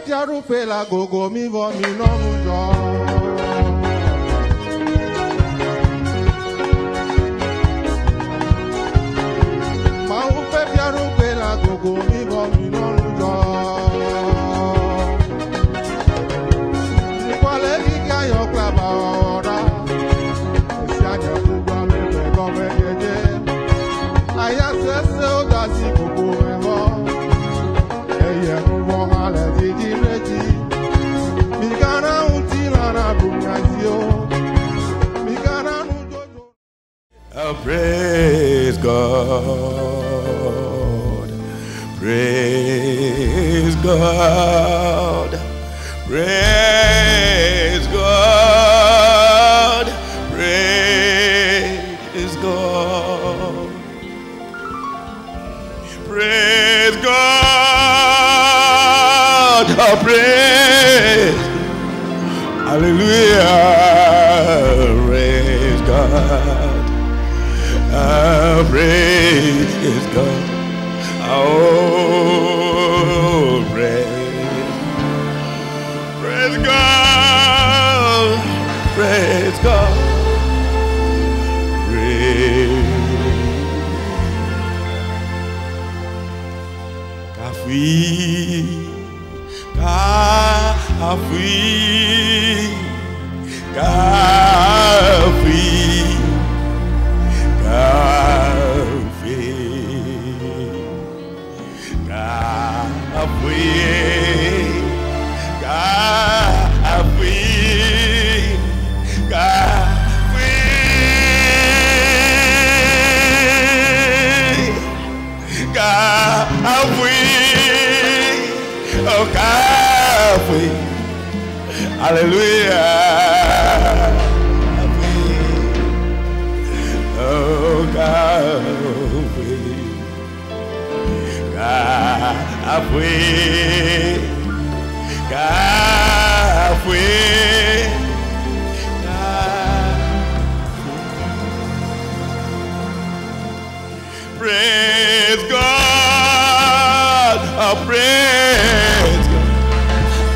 tiaru pe la gogo mi vo mi no mujo. Ma u pe tiaru pe la gogo mi vo mi no mujo. Ni kwale ki ga yo klaba ora. Si anya ku gba me pe go me jeje. Aya se o da si gogo me vo. Eye ku vo ma le di reji. Mi kana uti na na bunyazio. Mi kana nu jojo. Oh, praise God. Praise God. Praise God. Praise God. Praise God. Oh, praise. Hallelujah. Praise God. Oh, praise God. Oh, praise God. Praise God. Praise. Hallelujah. Oh, God, praise God. Oh, praise God.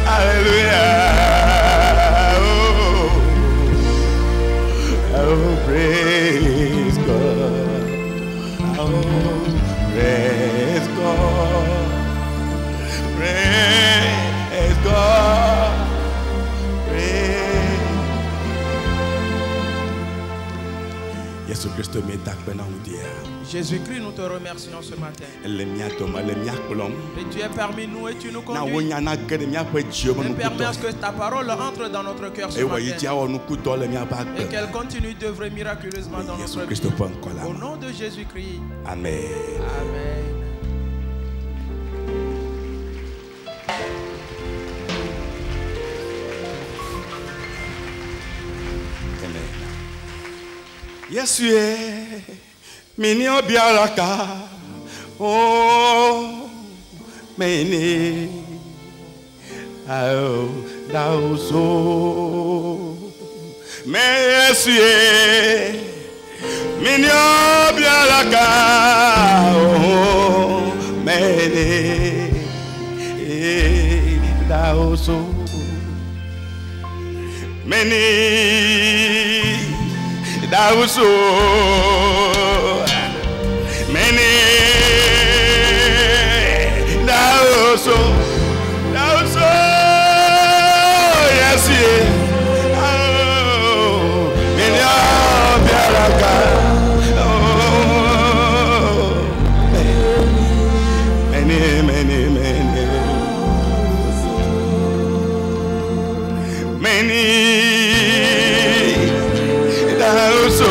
Hallelujah. Oh, praise God. Oh, praise God. Praise God. Praise. Jésus-Christ Jésus-Christ, nous te remercions ce matin. Et tu es parmi nous et tu nous conduis. Et permets à ce que ta parole entre dans notre cœur ce matin. Et qu'elle continue d'œuvrer miraculeusement dans notre vie. Au nom de Jésus-Christ. Amen. Amen. Yes, Mini obiaraka, oh, many, oh, thou so, Messie, Mini obiaraka, oh, many, thou so, many, thou so. Many thou so, yes, yeah. Oh, many of Yaraka, oh, many, thou so.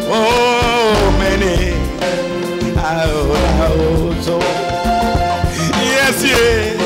Oh, many, so yes, yeah.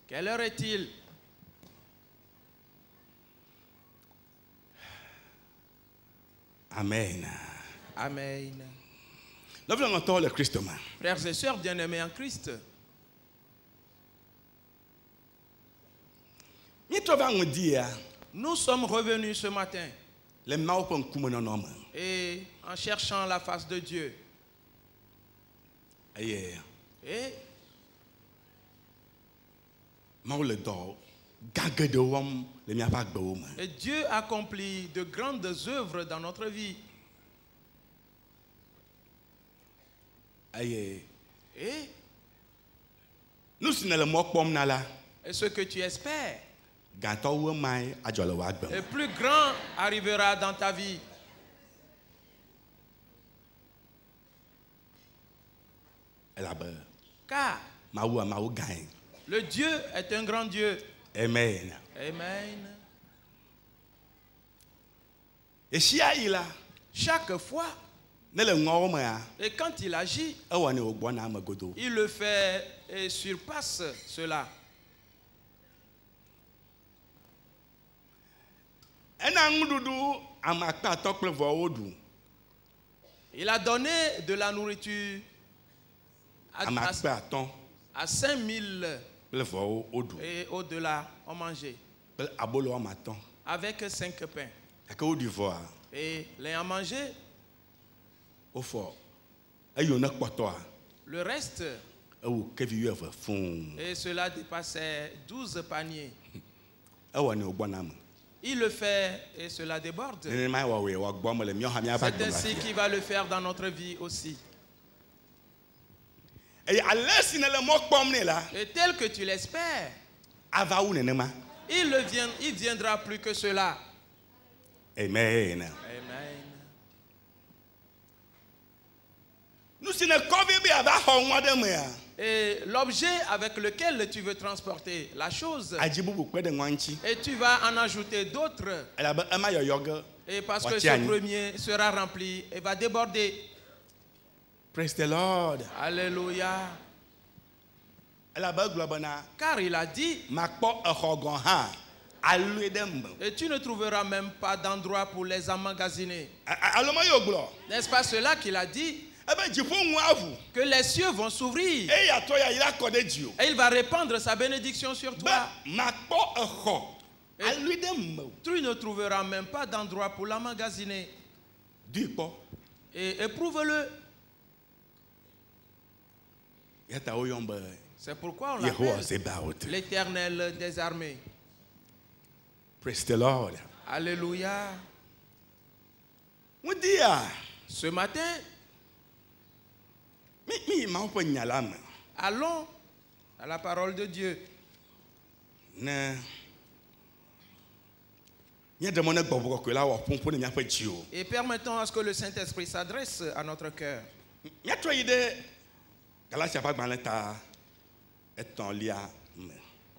Quelle heure est-il? Amen. Amen. Frères et sœurs bien-aimés en Christ, nous sommes revenus ce matin et en cherchant la face de Dieu. Et Dieu accomplit de grandes œuvres dans notre vie. Et ce que tu espères, le plus grand arrivera dans ta vie. Car le Dieu est un grand Dieu. Amen. Amen. Et chaque fois, et quand il agit, il le fait et surpasse cela. Il a donné de la nourriture à 5000 et au-delà ont mangé avec 5 pains. Et l'ayant mangé, le reste, et cela dépassait 12 paniers. Il le fait et cela déborde. C'est ainsi qu'il va le faire dans notre vie aussi. Et tel que tu l'espères, il viendra plus que cela. Amen. Amen. Et l'objet avec lequel tu veux transporter la chose, et tu vas en ajouter d'autres, et parce que ce premier sera rempli et va déborder. Praise the Lord. Alléluia. Car il a dit, et tu ne trouveras même pas d'endroit pour les emmagasiner. N'est-ce pas cela qu'il a dit? Que les cieux vont s'ouvrir et il va répandre sa bénédiction sur toi. Tu ne trouveras même pas d'endroit pour l'emmagasiner. Et éprouve-le. C'est pourquoi on l'appelle l'Éternel des armées. Praise the Lord. Alléluia. Ce matin, allons à la parole de Dieu. Et permettons à ce que le Saint-Esprit s'adresse à notre cœur.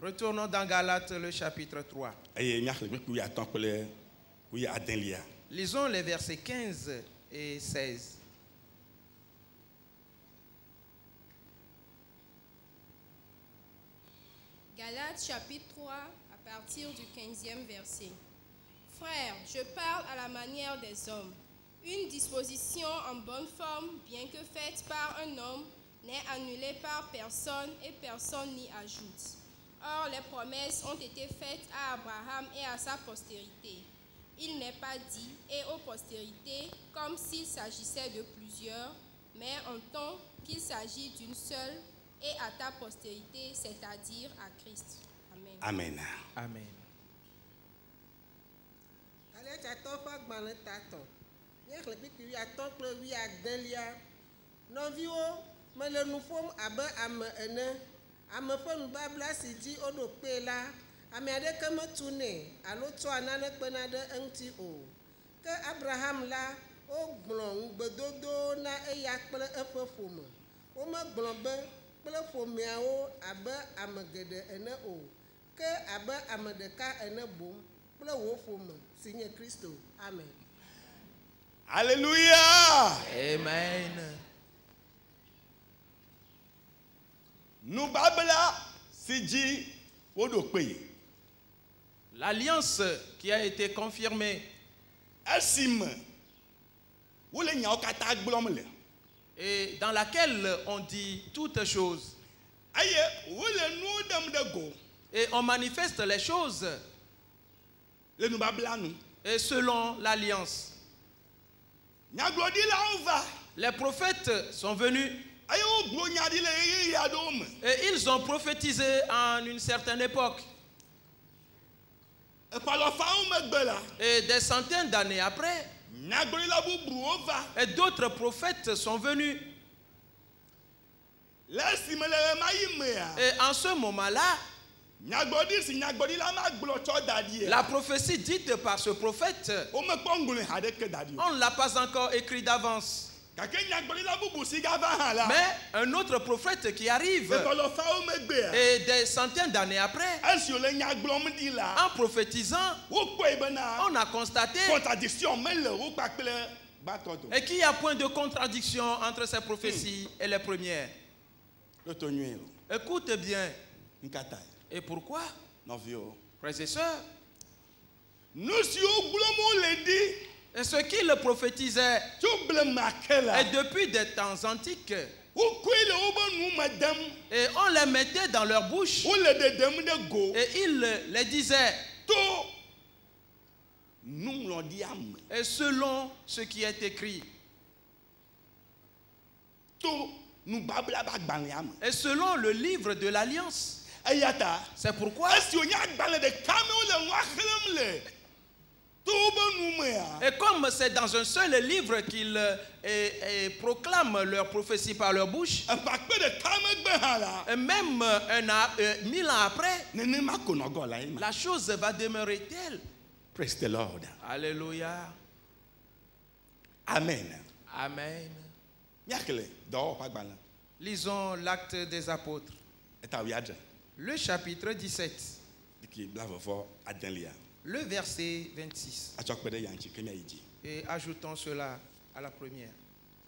Retournons dans Galates, le chapitre 3. Lisons les versets 15 et 16. Galates chapitre 3 à partir du 15e verset. Frères, je parle à la manière des hommes. Une disposition en bonne forme, bien que faite par un homme, n'est annulée par personne et personne n'y ajoute. Or, les promesses ont été faites à Abraham et à sa postérité. Il n'est pas dit « et aux postérités » comme s'il s'agissait de plusieurs, mais en tant qu'il s'agit d'une seule et à ta postérité, c'est-à-dire à Christ. Amen. Amen. Amen. Ame ƒe nubabla si dzi woɖo kpee la, ame aɖeke metune alo tsɔa nane kpena ɖe eŋuti o. Ke Abraham la, wogblɔ ŋugbedodo na eya kple eƒe ƒome. Womegblɔ be kple ƒomeawo abe ame geɖe ene o, ke abe ame ɖeka ene boŋ kple wò ƒome si nye Kristo. Amen. Alléluia. Amen. Nubabla L'alliance qui a été confirmée. Et dans laquelle on dit toutes choses. Et on manifeste les choses. Et selon l'alliance. Les prophètes sont venus. Et ils ont prophétisé en une certaine époque. Et des centaines d'années après, et d'autres prophètes sont venus. Et en ce moment-là, la prophétie dite par ce prophète, on ne l'a pas encore écrit d'avance. Mais un autre prophète qui arrive, et des centaines d'années après, en prophétisant, on a constaté et qu'il n'y a point de contradiction entre ces prophéties et les premières. Écoute bien. Et pourquoi, frères et sœurs? Et ce qu'il prophétisait, et depuis des temps antiques, et on les mettait dans leur bouche, et ils les disaient, et selon ce qui est écrit, et selon le livre de l'Alliance. C'est pourquoi, et comme c'est dans un seul livre qu'ils proclament leur prophétie par leur bouche, et même 1000 ans après, la chose va demeurer telle. Praise the Lord. Alléluia. Amen. Amen. Lisons l'Acte des Apôtres. Le chapitre 17. Le verset 26. Et ajoutons cela à la première.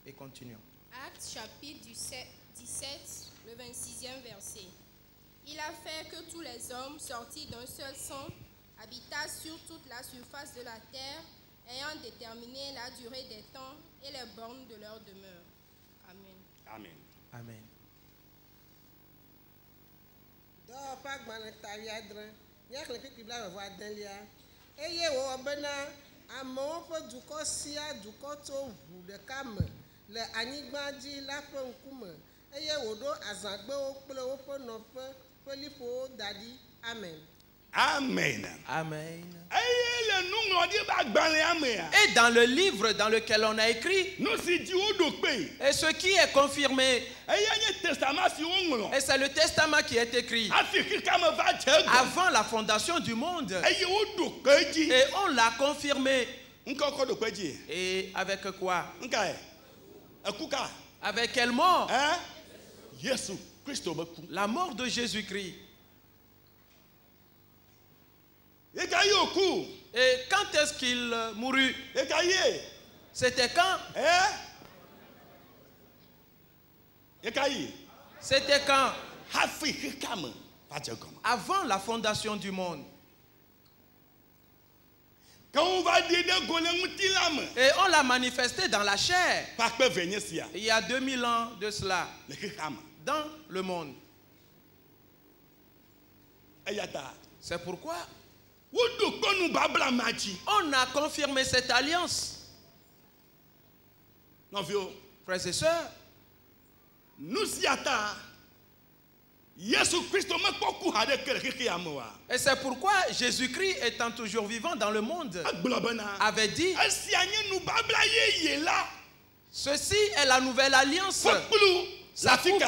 Et continuons. Acte chapitre 17, le 26e verset. Il a fait que tous les hommes sortis d'un seul sang habitassent sur toute la surface de la terre, ayant déterminé la durée des temps et les bornes de leur demeure. Amen. Amen. Amen. Eye wo bena amewo ƒe dukɔ sia dukɔ tso ʋu ɖeka me le anyigba dzi la ƒe ŋkume eye wòɖo azãgbewo kple woƒe nɔƒe ƒe liƒowo da ɖi. Amen. Amen. Amen. Et dans le livre dans lequel on a écrit, et ce qui est confirmé, et c'est le testament qui est écrit avant la fondation du monde, et on l'a confirmé. Et avec quoi? Avec quelle mort? La mort de Jésus-Christ. Et quand est-ce qu'il mourut? C'était quand? C'était quand? Avant la fondation du monde. Et on l'a manifesté dans la chair. Il y a 2000 ans de cela. Dans le monde. C'est pourquoi on a confirmé cette alliance. Frères et sœurs, et c'est pourquoi Jésus-Christ, étant toujours vivant dans le monde, avait dit: ceci est la nouvelle alliance. La coupe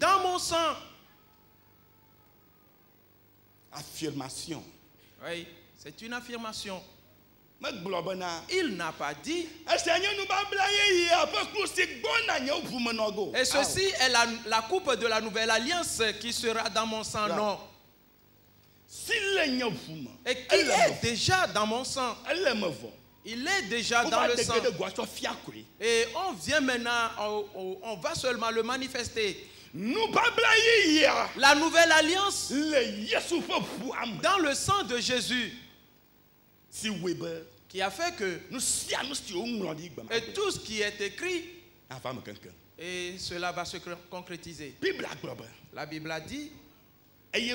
dans mon sang. Affirmation. Oui, c'est une affirmation. Il n'a pas dit. Et ceci est la coupe de la nouvelle alliance qui sera dans mon sang. Non. Et qui est déjà dans mon sang. Il est déjà dans le sang. Et on vient maintenant, on va seulement le manifester. La nouvelle alliance dans le sang de Jésus qui a fait que et tout ce qui est écrit, et cela va se concrétiser. La Bible a dit, et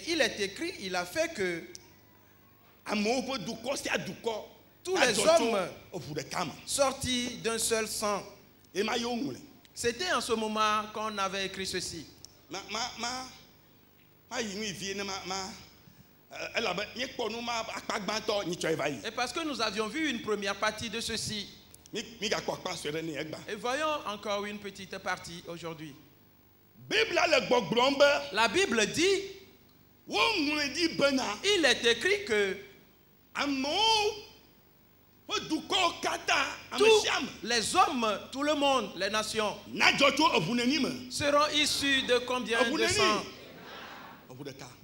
il est écrit, il a fait que tous les hommes sortis d'un seul sang. C'était en ce moment qu'on avait écrit ceci. Et parce que nous avions vu une première partie de ceci, et voyons encore une petite partie aujourd'hui. La Bible dit, il est écrit que tous les hommes, tout le monde, les nations seront issus de combien de sang?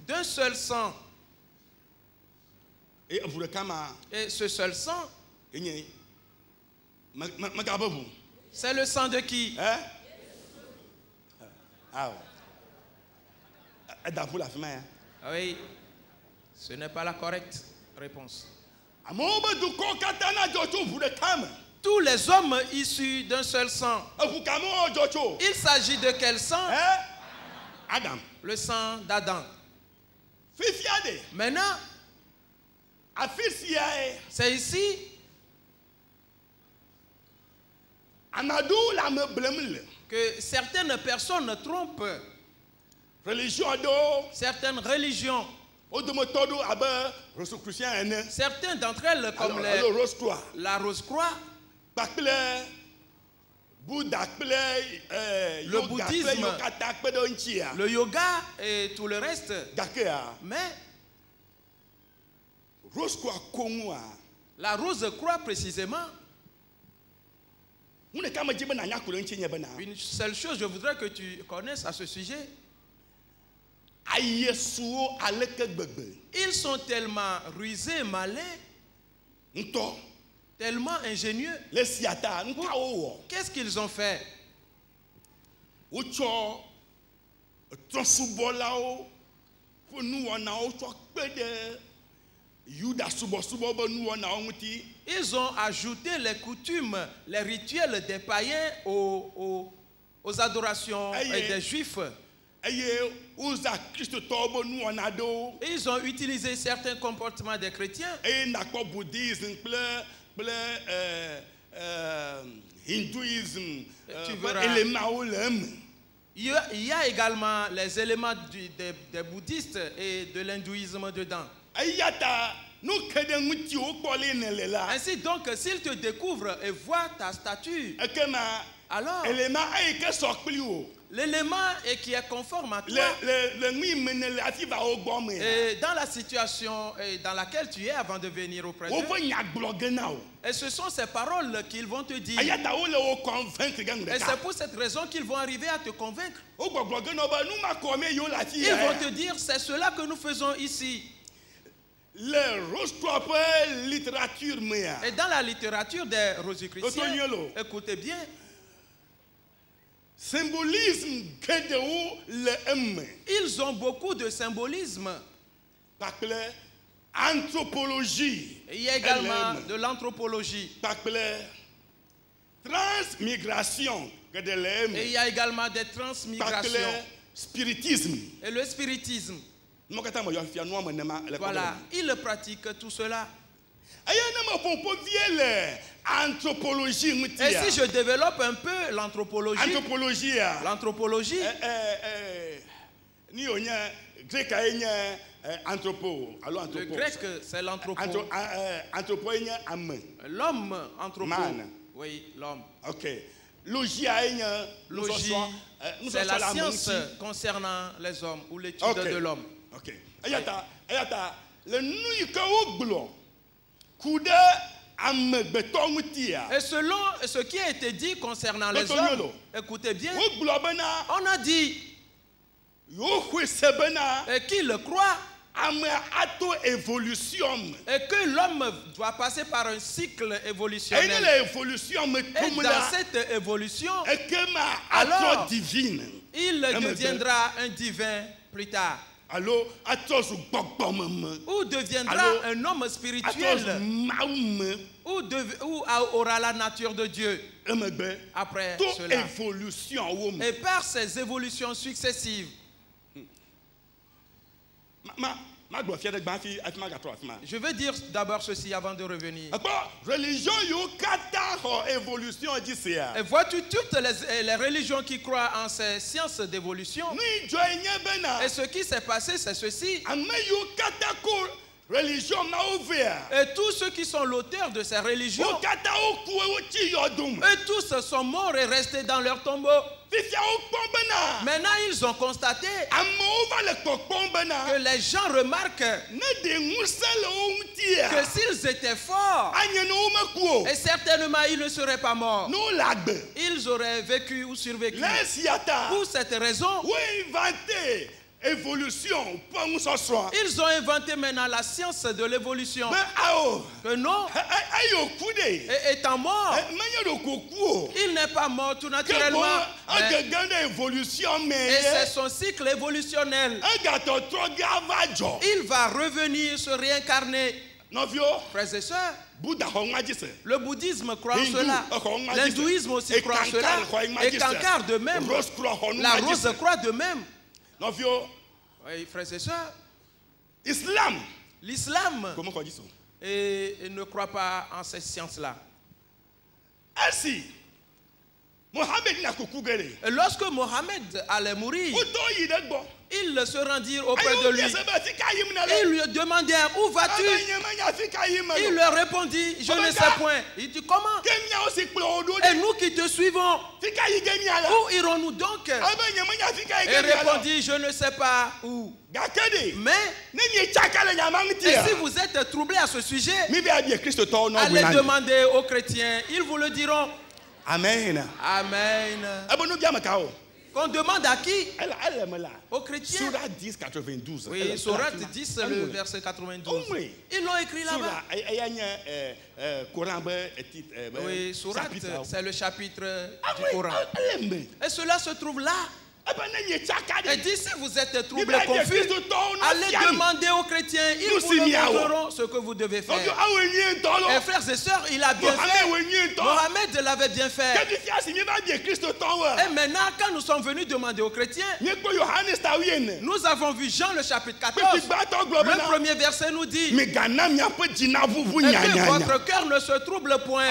D'un seul sang. Et ce seul sang, c'est le sang de qui? Oui, ce n'est pas la correcte réponse. Tous les hommes issus d'un seul sang. Il s'agit de quel sang? Adam. Le sang d'Adam. Maintenant, c'est ici que certaines personnes trompent certaines religions. Certains d'entre elles, comme la Rose-Croix, le bouddhisme, le yoga et tout le reste. Mais la Rose-Croix précisément, une seule chose je voudrais que tu connaisses à ce sujet. Ils sont tellement rusés, malins, tellement ingénieux. Qu'est-ce qu'ils ont fait? Ils ont ajouté les coutumes, les rituels des païens aux adorations des juifs. Ils ont utilisé certains comportements des chrétiens. Hindouisme, il y a également les éléments des bouddhistes et de l'hindouisme dedans. Ainsi donc, s'ils te découvrent et voient ta stature, alors l'élément qui est conforme à toi, et dans la situation dans laquelle tu es avant de venir auprès d'eux, et ce sont ces paroles qu'ils vont te dire. Et c'est pour cette raison qu'ils vont arriver à te convaincre. Ils vont te dire, c'est cela que nous faisons ici. Et dans la littérature des Rosicruciens, écoutez bien, symbolisme ils ont beaucoup de symbolisme. Anthropologie. Il y a également de l'anthropologie. Transmigration. Et il y a également des transmigrations. Spiritisme. Et le spiritisme. Voilà, ils pratiquent tout cela. Et si je développe un peu l'anthropologie, le grec c'est l'anthropo. L'homme, anthropo. Oui, l'homme. Ok. Logie, c'est la science concernant les hommes ou l'étude de l'homme. Ok. Et selon ce qui a été dit concernant les hommes, écoutez bien, on a dit qu'ils croient Et que l'homme doit passer par un cycle évolutionnel. Et dans cette évolution, alors, il deviendra un divin plus tard. Ou deviendra un homme spirituel. Ou aura la nature de Dieu. Après cela. Et par ces évolutions successives. Je veux dire d'abord ceci avant de revenir. Et vois-tu toutes les religions qui croient en ces sciences d'évolution? Et ce qui s'est passé, c'est ceci. Et tous ceux qui sont l'auteur de ces religions, eux tous sont morts et restés dans leur tombeau. Maintenant, ils ont constaté que les gens remarquent que s'ils étaient forts, et certainement ils ne seraient pas morts, ils auraient vécu ou survécu. Pour cette raison, ils ont inventé maintenant la science de l'évolution. Que non, étant mort, il n'est pas mort tout naturellement. Et c'est son cycle évolutionnel. Il va revenir se réincarner. Frères et sœurs, le bouddhisme croit en cela. L'hindouisme aussi croit en cela. Et Kankar de même. La rose croit de même. Oui, frères et sœurs. L'islam ne croit pas en ces sciences-là. Et lorsque Mohammed allait mourir, ils se rendirent auprès de lui. Ils lui demandaient, où vas-tu? Il leur répondit, je ne sais point. Il dit, comment? Et nous qui te suivons, où irons-nous donc? Et répondit, je ne sais pas où. Mais, et si vous êtes troublé à ce sujet, allez demander aux chrétiens, ils vous le diront. Amen. Amen. Qu'on demande à qui? Aux chrétiens. Sourate 10, 92. Oui, Sourate 10, le verset 92. Ils l'ont écrit là-bas. Oui, Sourate, c'est le chapitre du Coran. Et cela se trouve là. Et dit, si vous êtes troublé, confus, allez demander aux chrétiens, ils vous montreront ce que vous devez faire. Et frères et sœurs, il a bien fait. Mohamed l'avait bien fait. Et maintenant, quand nous sommes venus demander aux chrétiens, nous avons vu Jean le chapitre 14. Le premier verset nous dit, et que votre cœur ne se trouble point.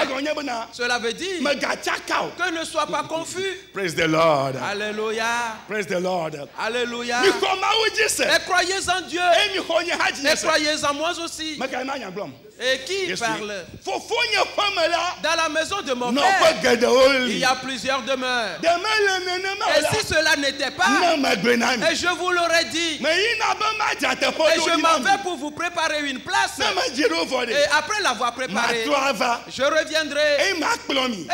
Cela veut dire que ne sois pas confus. Praise the Lord. Alléluia. Praise the Lord. Alléluia. Et croyez en Dieu. Et croyez en moi aussi. Et qui parle? Dans la maison de mon père, il y a plusieurs demeures. Et si cela n'était pas, et je vous l'aurais dit, et je m'en vais pour vous préparer une place, et après l'avoir préparée, je reviendrai, et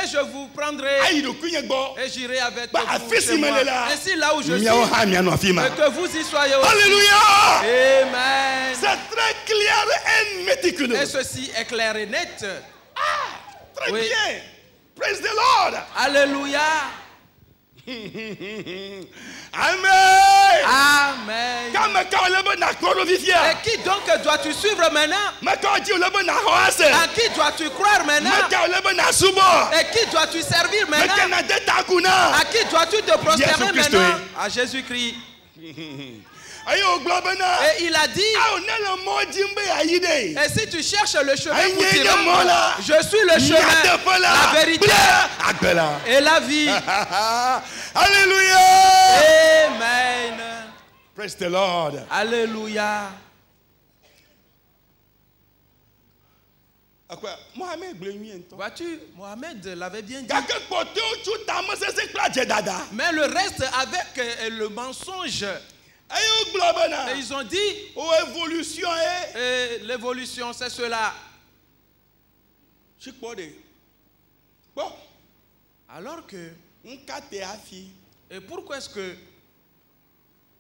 je vous prendrai, et j'irai avec vous chez moi. Ainsi là où je suis, et que vous y soyez aussi. Alléluia. Amen. C'est très clair et méticuleux. Et ceci est clair et net. Très bien. Praise the Lord. Alléluia. Amen. Amen. Et qui donc dois-tu suivre maintenant? À qui dois-tu croire maintenant? Et qui dois-tu servir maintenant? À qui dois-tu te prosterner maintenant? À Jésus-Christ. Et il a dit, et si tu cherches le chemin pour t'y rendre, je suis le chemin, la vérité et la vie. Alléluia. Amen. Praise the Lord. Alléluia. Vois-tu, Mohamed l'avait bien dit. Mais le reste avec le mensonge. Et ils ont dit, l'évolution c'est cela. Alors que, et pourquoi est-ce que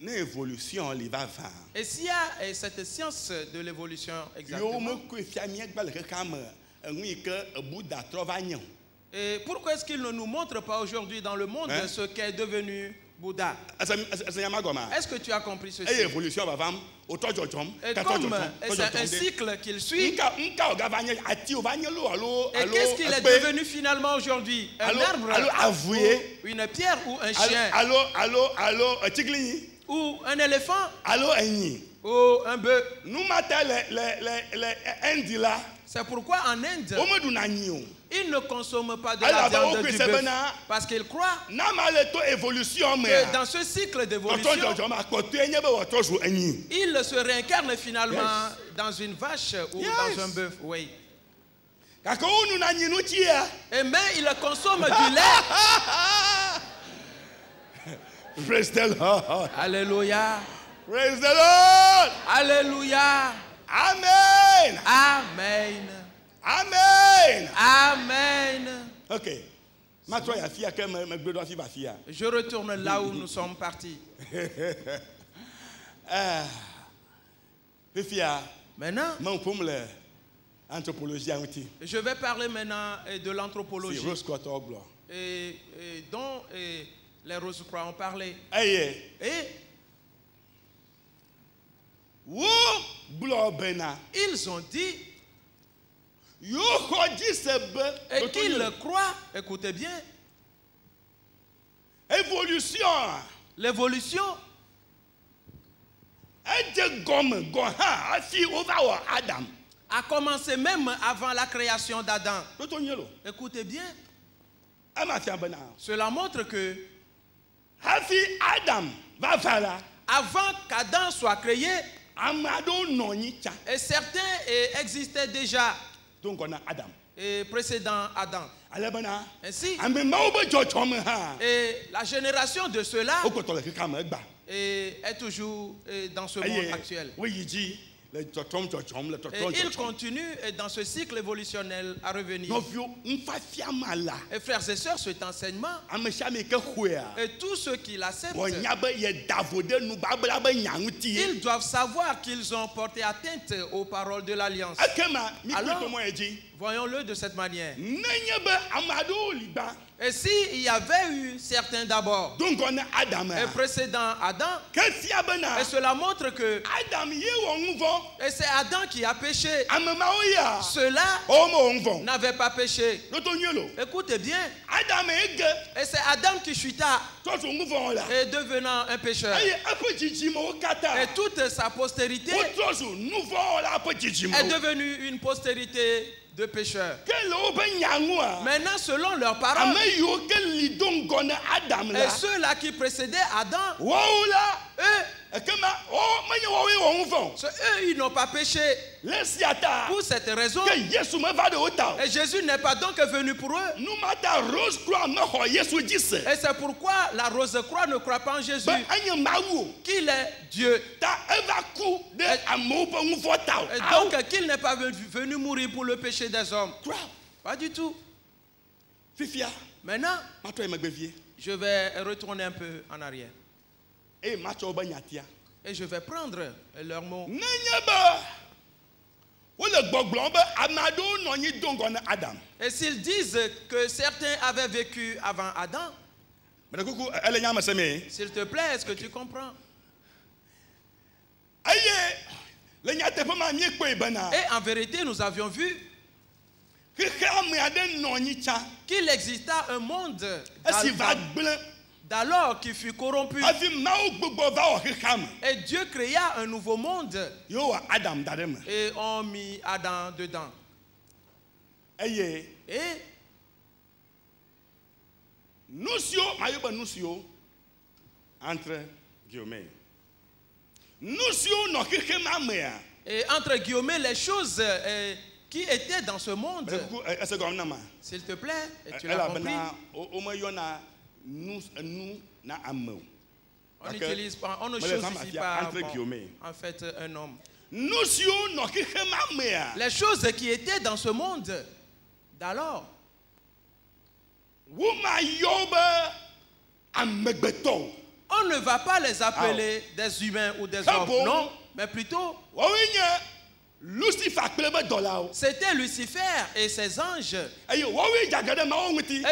Et s'il y a cette science de l'évolution exactement, et pourquoi est-ce qu'il ne nous montre pas aujourd'hui dans le monde ce qu'est devenu Bouddha? Est-ce que tu as compris ceci? Et comme c'est un cycle qu'il suit, et qu'est-ce qu'il est devenu finalement aujourd'hui? Un arbre, une pierre ou un chien? Ou un éléphant? Ou un bœuf? C'est pourquoi en Inde, ils ne consomment pas de la viande du bœuf parce qu'ils croient que dans ce cycle d'évolution, ils se réincarnent finalement dans une vache ou dans un bœuf. Oui. Et mais ils consomment du lait. Praise the Lord. Alléluia. Praise the Lord. Alléluia. Amen. Amen. Amen. Amen. Ok. Je retourne là où nous sommes partis. Maintenant, je vais parler maintenant de l'anthropologie. Et dont les Rose-Croix ont parlé. Et ils ont dit et qu'ils croient, écoutez bien, l'évolution a commencé même avant la création d'Adam. Écoutez bien, cela montre que avant qu'Adam soit créé, et certains existaient déjà. Donc on a Adam. Et précédent Adam. Ainsi, et la génération de ceux-là est toujours dans ce monde actuel. Et il continue dans ce cycle évolutionnel à revenir. Et frères et sœurs, cet enseignement, et tous ceux qui l'acceptent, ils doivent savoir qu'ils ont porté atteinte aux paroles de l'Alliance. Alors, voyons-le de cette manière. Et s'il y avait eu certains d'abord, et précédent Adam, et cela montre que et c'est Adam qui a péché. Ceux-là n'avaient pas péché. Écoutez bien. Et c'est Adam qui chuta et devenant un pécheur. Et toute sa postérité est devenue une postérité de pécheurs. Maintenant, selon leurs paroles, et ceux-là qui précédaient Adam, eux, ils n'ont pas péché. Pour cette raison, et Jésus n'est pas donc venu pour eux. Et c'est pourquoi la Rose-Croix ne croit pas en Jésus, qu'il est Dieu. Et donc qu'il n'est pas venu mourir pour le péché des hommes. Pas du tout. Maintenant, je vais retourner un peu en arrière. Et je vais prendre leurs mots. Et s'ils disent que certains avaient vécu avant Adam, s'il te plaît, est-ce que tu comprends? Et en vérité, nous avions vu qu'il exista un monde d'alors qui fut corrompu. Et Dieu créa un nouveau monde. Et on mit Adam dedans. Et entre guillemets. Et entre guillemets, les choses qui étaient dans ce monde, s'il te plaît, et tu l'as compris, on n'utilise pas, on ne choisit pas en fait un homme. Les choses qui étaient dans ce monde d'alors, On ne va pas les appeler des humains ou des hommes, non, mais plutôt c'était Lucifer et ses anges. Et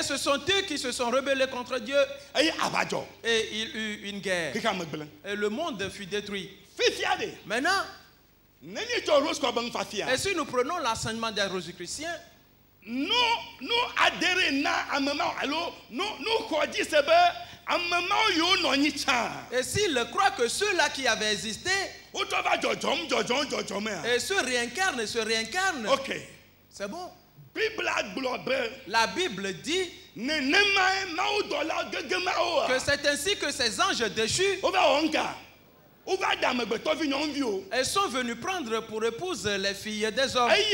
ce sont eux qui se sont rebellés contre Dieu. Et il y eut une guerre. Et le monde fut détruit. Maintenant, et si nous prenons l'enseignement des Rosicruciens, nous adhérons à un moment, nous choisissons et s'ils croient que ceux-là qui avaient existé et se réincarnent, c'est bon. La Bible dit que c'est ainsi que ces anges déchus elles sont venus prendre pour épouse les filles des hommes. Et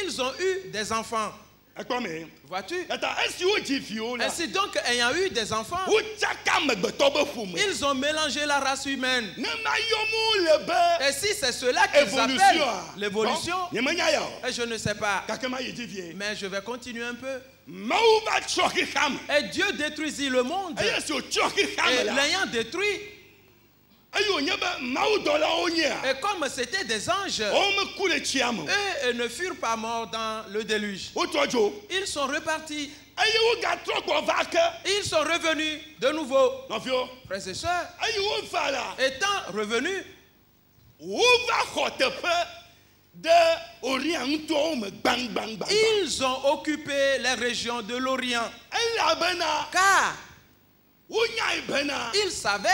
ils ont eu des enfants. Vois-tu? Ainsi donc, ayant eu des enfants, ils ont mélangé la race humaine. Et si c'est cela qu'ils appellent l'évolution, et je ne sais pas, mais je vais continuer un peu. Et Dieu détruisit le monde. Et l'ayant détruit, et comme c'était des anges, eux ne furent pas morts dans le déluge. Ils sont repartis. Ils sont revenus de nouveau. Frères et sœurs, étant revenus, ils ont occupé les régions de l'Orient. Car ils savaient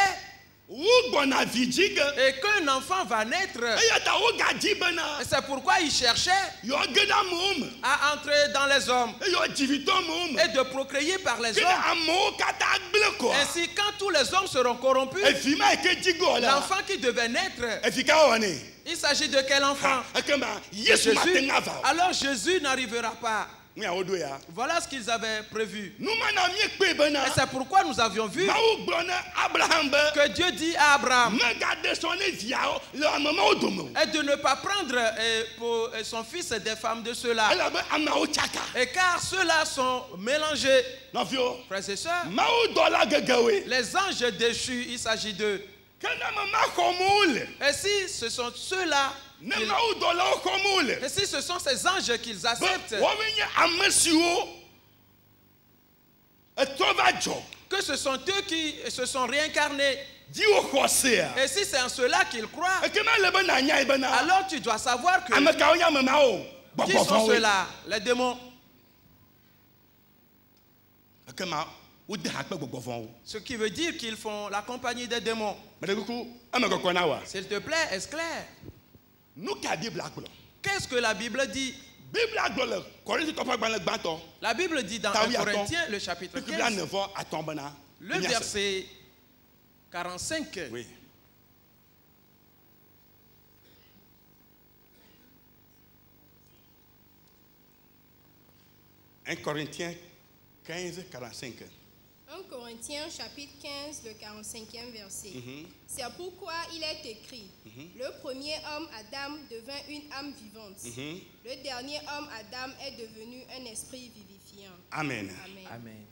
et qu'un enfant va naître. Et c'est pourquoi il cherchait à entrer dans les hommes et de procréer par les hommes. Ainsi, quand tous les hommes seront corrompus, l'enfant qui devait naître, il s'agit de quel enfant? Jésus. Alors Jésus n'arrivera pas. Voilà ce qu'ils avaient prévu. Et c'est pourquoi nous avions vu que Dieu dit à Abraham et de ne pas prendre pour son fils des femmes de ceux-là. Et car ceux-là sont mélangés. Frères et sœurs, les anges déchus, il s'agit d'eux. Et si ce sont ceux-là, et si ce sont ces anges qu'ils acceptent, que ce sont eux qui se sont réincarnés, et si c'est en cela qu'ils croient, alors tu dois savoir que qui sont ceux-là, les démons. Ce qui veut dire qu'ils font la compagnie des démons. S'il te plaît, est-ce clair? Qu'est-ce que la Bible dit? La Bible dit dans 1 Corinthiens, le chapitre 15, le verset 45. Oui. Un Corinthiens 15, 45. 1 Corinthiens chapitre 15, le 45e verset. C'est pourquoi il est écrit, le premier homme, Adam, devint une âme vivante. Le dernier homme, Adam, est devenu un esprit vivifiant. Amen. Amen. Amen.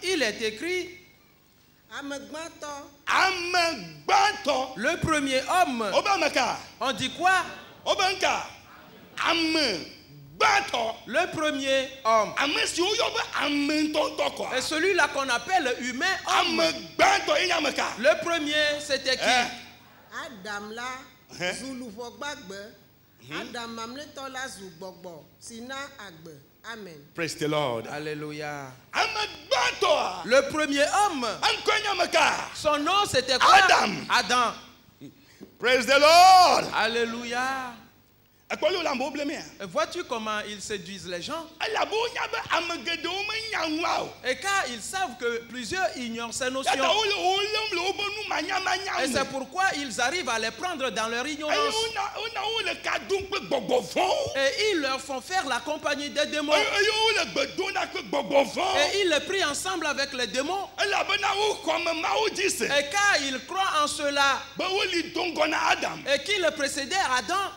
Il est écrit, le premier homme. On dit quoi? Le premier homme. Et celui-là qu'on appelle humain homme. Le premier, c'était qui? Adam là, Zuluvo Gbagbe, Adam Mamleto la Zugbogbo, Sina Agbe. Amen. Praise the Lord. Alléluia. Le premier homme, son nom c'était quoi? Adam. Adam. Praise the Lord. Alléluia. Vois-tu comment ils séduisent les gens? Et car ils savent que plusieurs ignorent ces notions. Et c'est pourquoi ils arrivent à les prendre dans leur ignorance. Et ils leur font faire la compagnie des démons. Et ils les prient ensemble avec les démons. Et car ils croient en cela. Et qui le précédait Adam.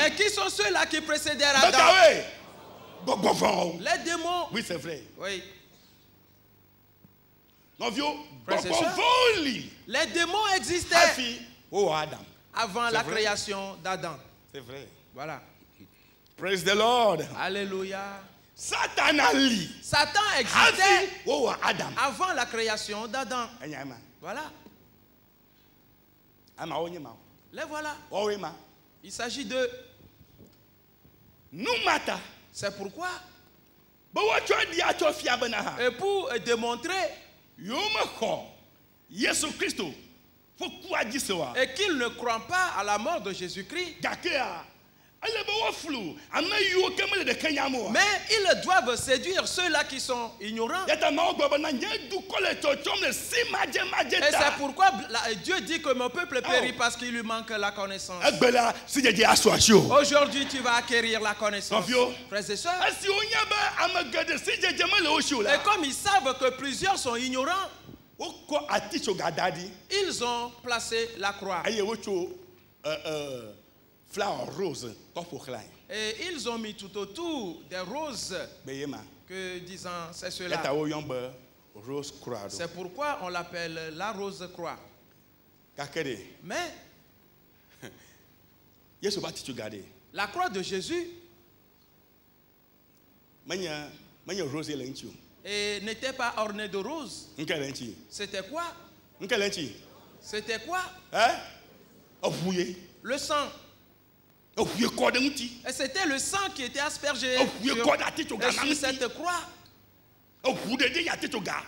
Et qui sont ceux-là qui précédaient Adam? Les démons. Oui, c'est vrai. Oui. Les démons existaient avant la création d'Adam. C'est vrai. Voilà. Praise the Lord. Alléluia. Satan existait avant la création d'Adam. Voilà. Les voilà. Il s'agit de... C'est pourquoi... Et pour démontrer... Et qu'ils ne croient pas à la mort de Jésus-Christ. Mais ils doivent séduire ceux-là qui sont ignorants. Et c'est pourquoi Dieu dit que mon peuple périt parce qu'il lui manque la connaissance. Aujourd'hui, tu vas acquérir la connaissance. Frères et sœurs. Et comme ils savent que plusieurs sont ignorants, ils ont placé la croix. Et ils ont mis tout autour des roses que disant c'est cela. C'est pourquoi on l'appelle la rose croix. Mais la croix de Jésus et n'était pas ornée de roses. C'était quoi? C'était quoi? Le sang. Et c'était le sang qui était aspergé sur cette croix.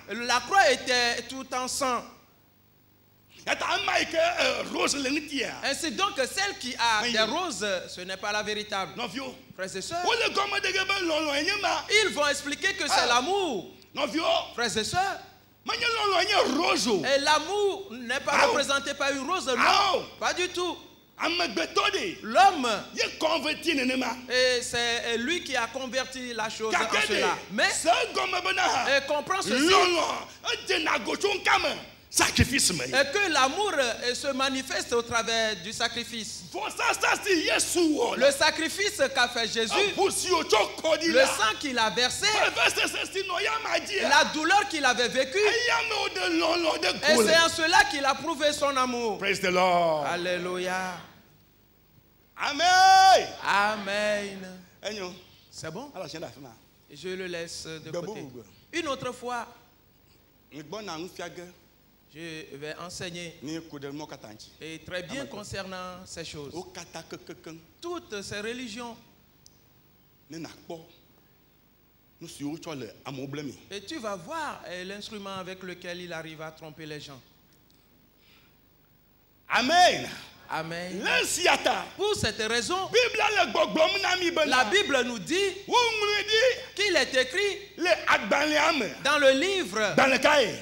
La croix était tout en sang. Ainsi donc celle qui a des roses, ce n'est pas la véritable. Frères et sœurs, ils vont expliquer que c'est l'amour. Frères et sœurs, et l'amour n'est pas représenté par une rose, non, pas du tout. L'homme, et c'est lui qui a converti la chose en cela. Mais et comprend ceci, et que l'amour se manifeste au travers du sacrifice. Le sacrifice qu'a fait Jésus, le sang qu'il a versé, la douleur qu'il avait vécue, et c'est en cela qu'il a prouvé son amour. Praise the Lord. Alléluia. Amen. Amen. C'est bon? Je le laisse de côté. Une autre fois, je vais enseigner et très bien concernant ces choses. Toutes ces religions, et tu vas voir l'instrument avec lequel il arrive à tromper les gens. Amen. Amen. Pour cette raison, la Bible nous dit qu'il est écrit dans le livre.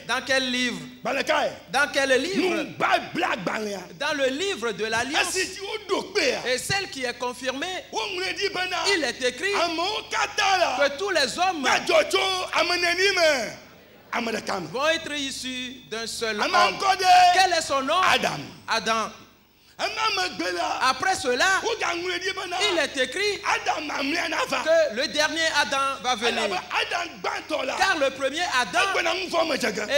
Dans quel livre? Dans quel livre? Dans le livre de l'Alliance. Et celle qui est confirmée, il est écrit que tous les hommes vont être issus d'un seul homme. Quel est son nom? Adam. Après cela, il est écrit que le dernier Adam va venir. Car le premier Adam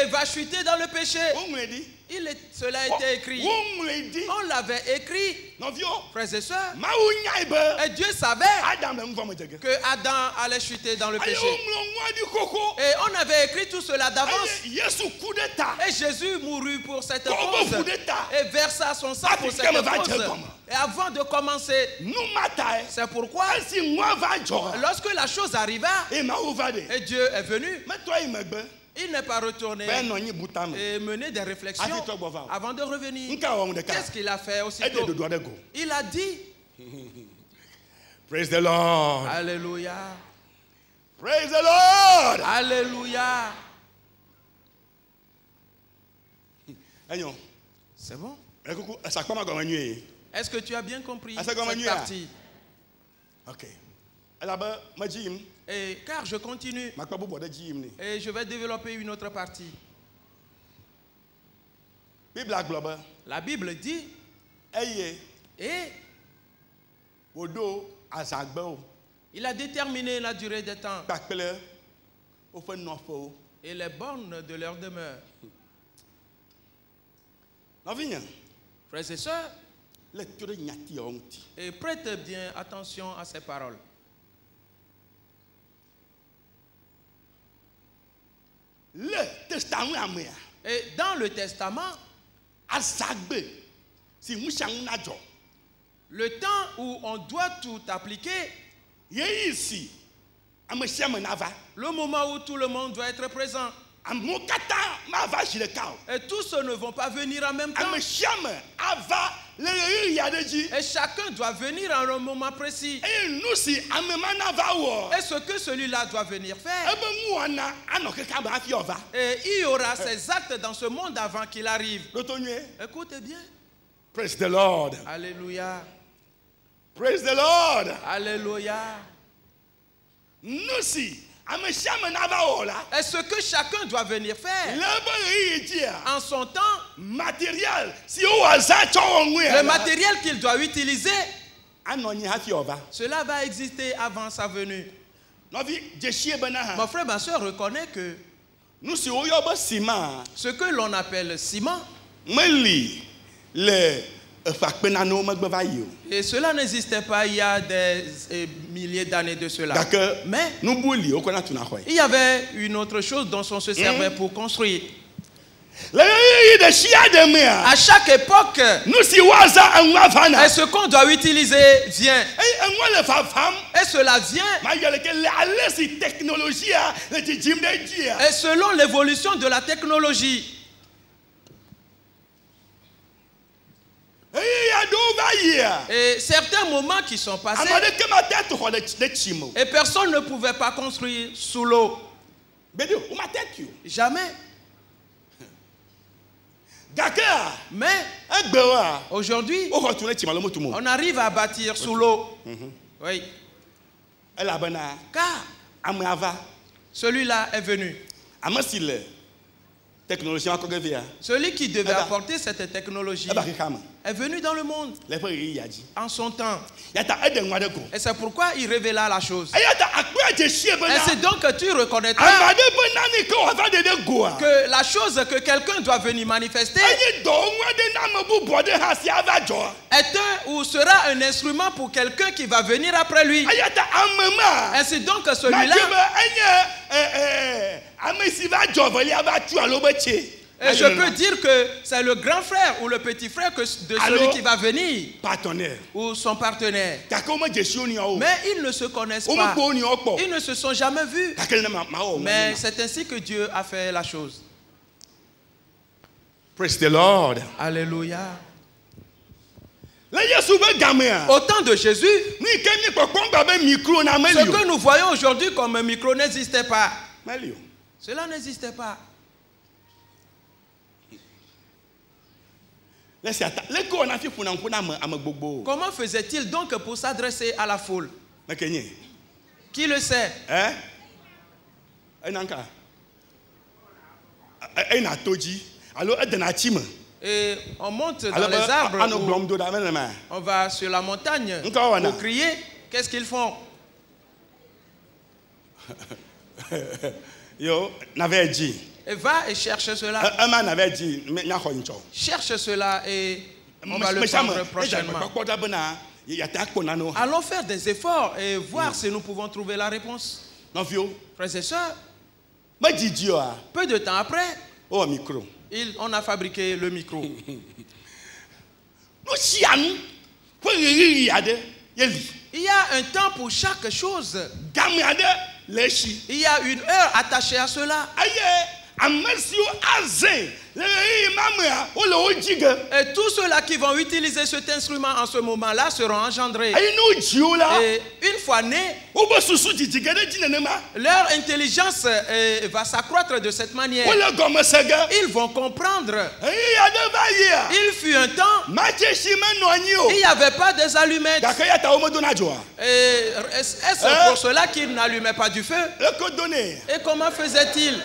va chuter dans le péché. Cela a été écrit. On l'avait écrit. Frères et sœurs. Et Dieu savait que Adam allait chuter dans le péché. Et on avait écrit tout cela d'avance. Et Jésus mourut pour cette cause. Et versa son sang pour cette cause. Et avant de commencer, c'est pourquoi lorsque la chose arriva, et Dieu est venu, il n'est pas retourné et mené des réflexions avant de revenir. Qu'est-ce qu'il a fait aussitôt? Il a dit Praise the Lord. Alléluia. Praise the Lord. Alléluia. C'est bon? Est-ce que tu as bien compris cette partie? Ok. Et car je continue. Et je vais développer une autre partie. La Bible dit. Et il a déterminé la durée des temps et les bornes de leur demeure. Frères et sœurs, et prêtez bien attention à ces paroles. Et dans le testament, le temps où on doit tout appliquer, le moment où tout le monde doit être présent. Et tous ne vont pas venir en même temps. Et chacun doit venir à un moment précis. Et ce que celui-là doit venir faire. Et il y aura ces actes dans ce monde avant qu'il arrive. Écoutez bien. Praise the Lord. Alléluia. Praise the Lord. Alléluia. Nous si. Et ce que chacun doit venir faire en son temps, le matériel qu'il doit utiliser, cela va exister avant sa venue. Mon frère, ma soeur reconnaît que ce que l'on appelle ciment, et cela n'existait pas il y a des milliers d'années de cela. Mais il y avait une autre chose dont on se servait pour construire. À chaque époque, et ce qu'on doit utiliser vient. Et cela vient. Et selon l'évolution de la technologie. Et certains moments qui sont passés, et personne ne pouvait pas construire sous l'eau. Jamais. Mais aujourd'hui, on arrive à bâtir sous l'eau. Oui. Car celui-là est venu. Celui qui devait apporter cette technologie est venu dans le monde en son temps. Et c'est pourquoi il révéla la chose. Et c'est donc que tu reconnaîtras que la chose que quelqu'un doit venir manifester est ou sera un instrument pour quelqu'un qui va venir après lui. Et c'est donc que celui-là, et je peux dire que c'est le grand frère ou le petit frère de celui qui va venir, ou son partenaire. Mais ils ne se connaissent pas. Ils ne se sont jamais vus. Mais c'est ainsi que Dieu a fait la chose. Praise the Lord. Alléluia. Au temps de Jésus, ce que nous voyons aujourd'hui comme un micro n'existait pas. Cela n'existait pas. Comment faisait-il donc pour s'adresser à la foule? Qui le sait? Et on monte dans les arbres, on va sur la montagne pour crier. Qu'est-ce qu'ils font? Et va et cherche cela. Cherche cela et on va le prendre prochainement. Allons faire des efforts et voir si nous pouvons trouver la réponse. Frères et sœurs, peu de temps après, on a fabriqué le micro. Il y a un temps pour chaque chose. Il y a une heure attachée à cela. Et tous ceux-là qui vont utiliser cet instrument en ce moment-là seront engendrés. Et une fois nés, leur intelligence va s'accroître de cette manière. Ils vont comprendre. Il fut un temps, il n'y avait pas des allumettes. Et est-ce pour cela qu'ils n'allumaient pas du feu? Et comment faisait-il?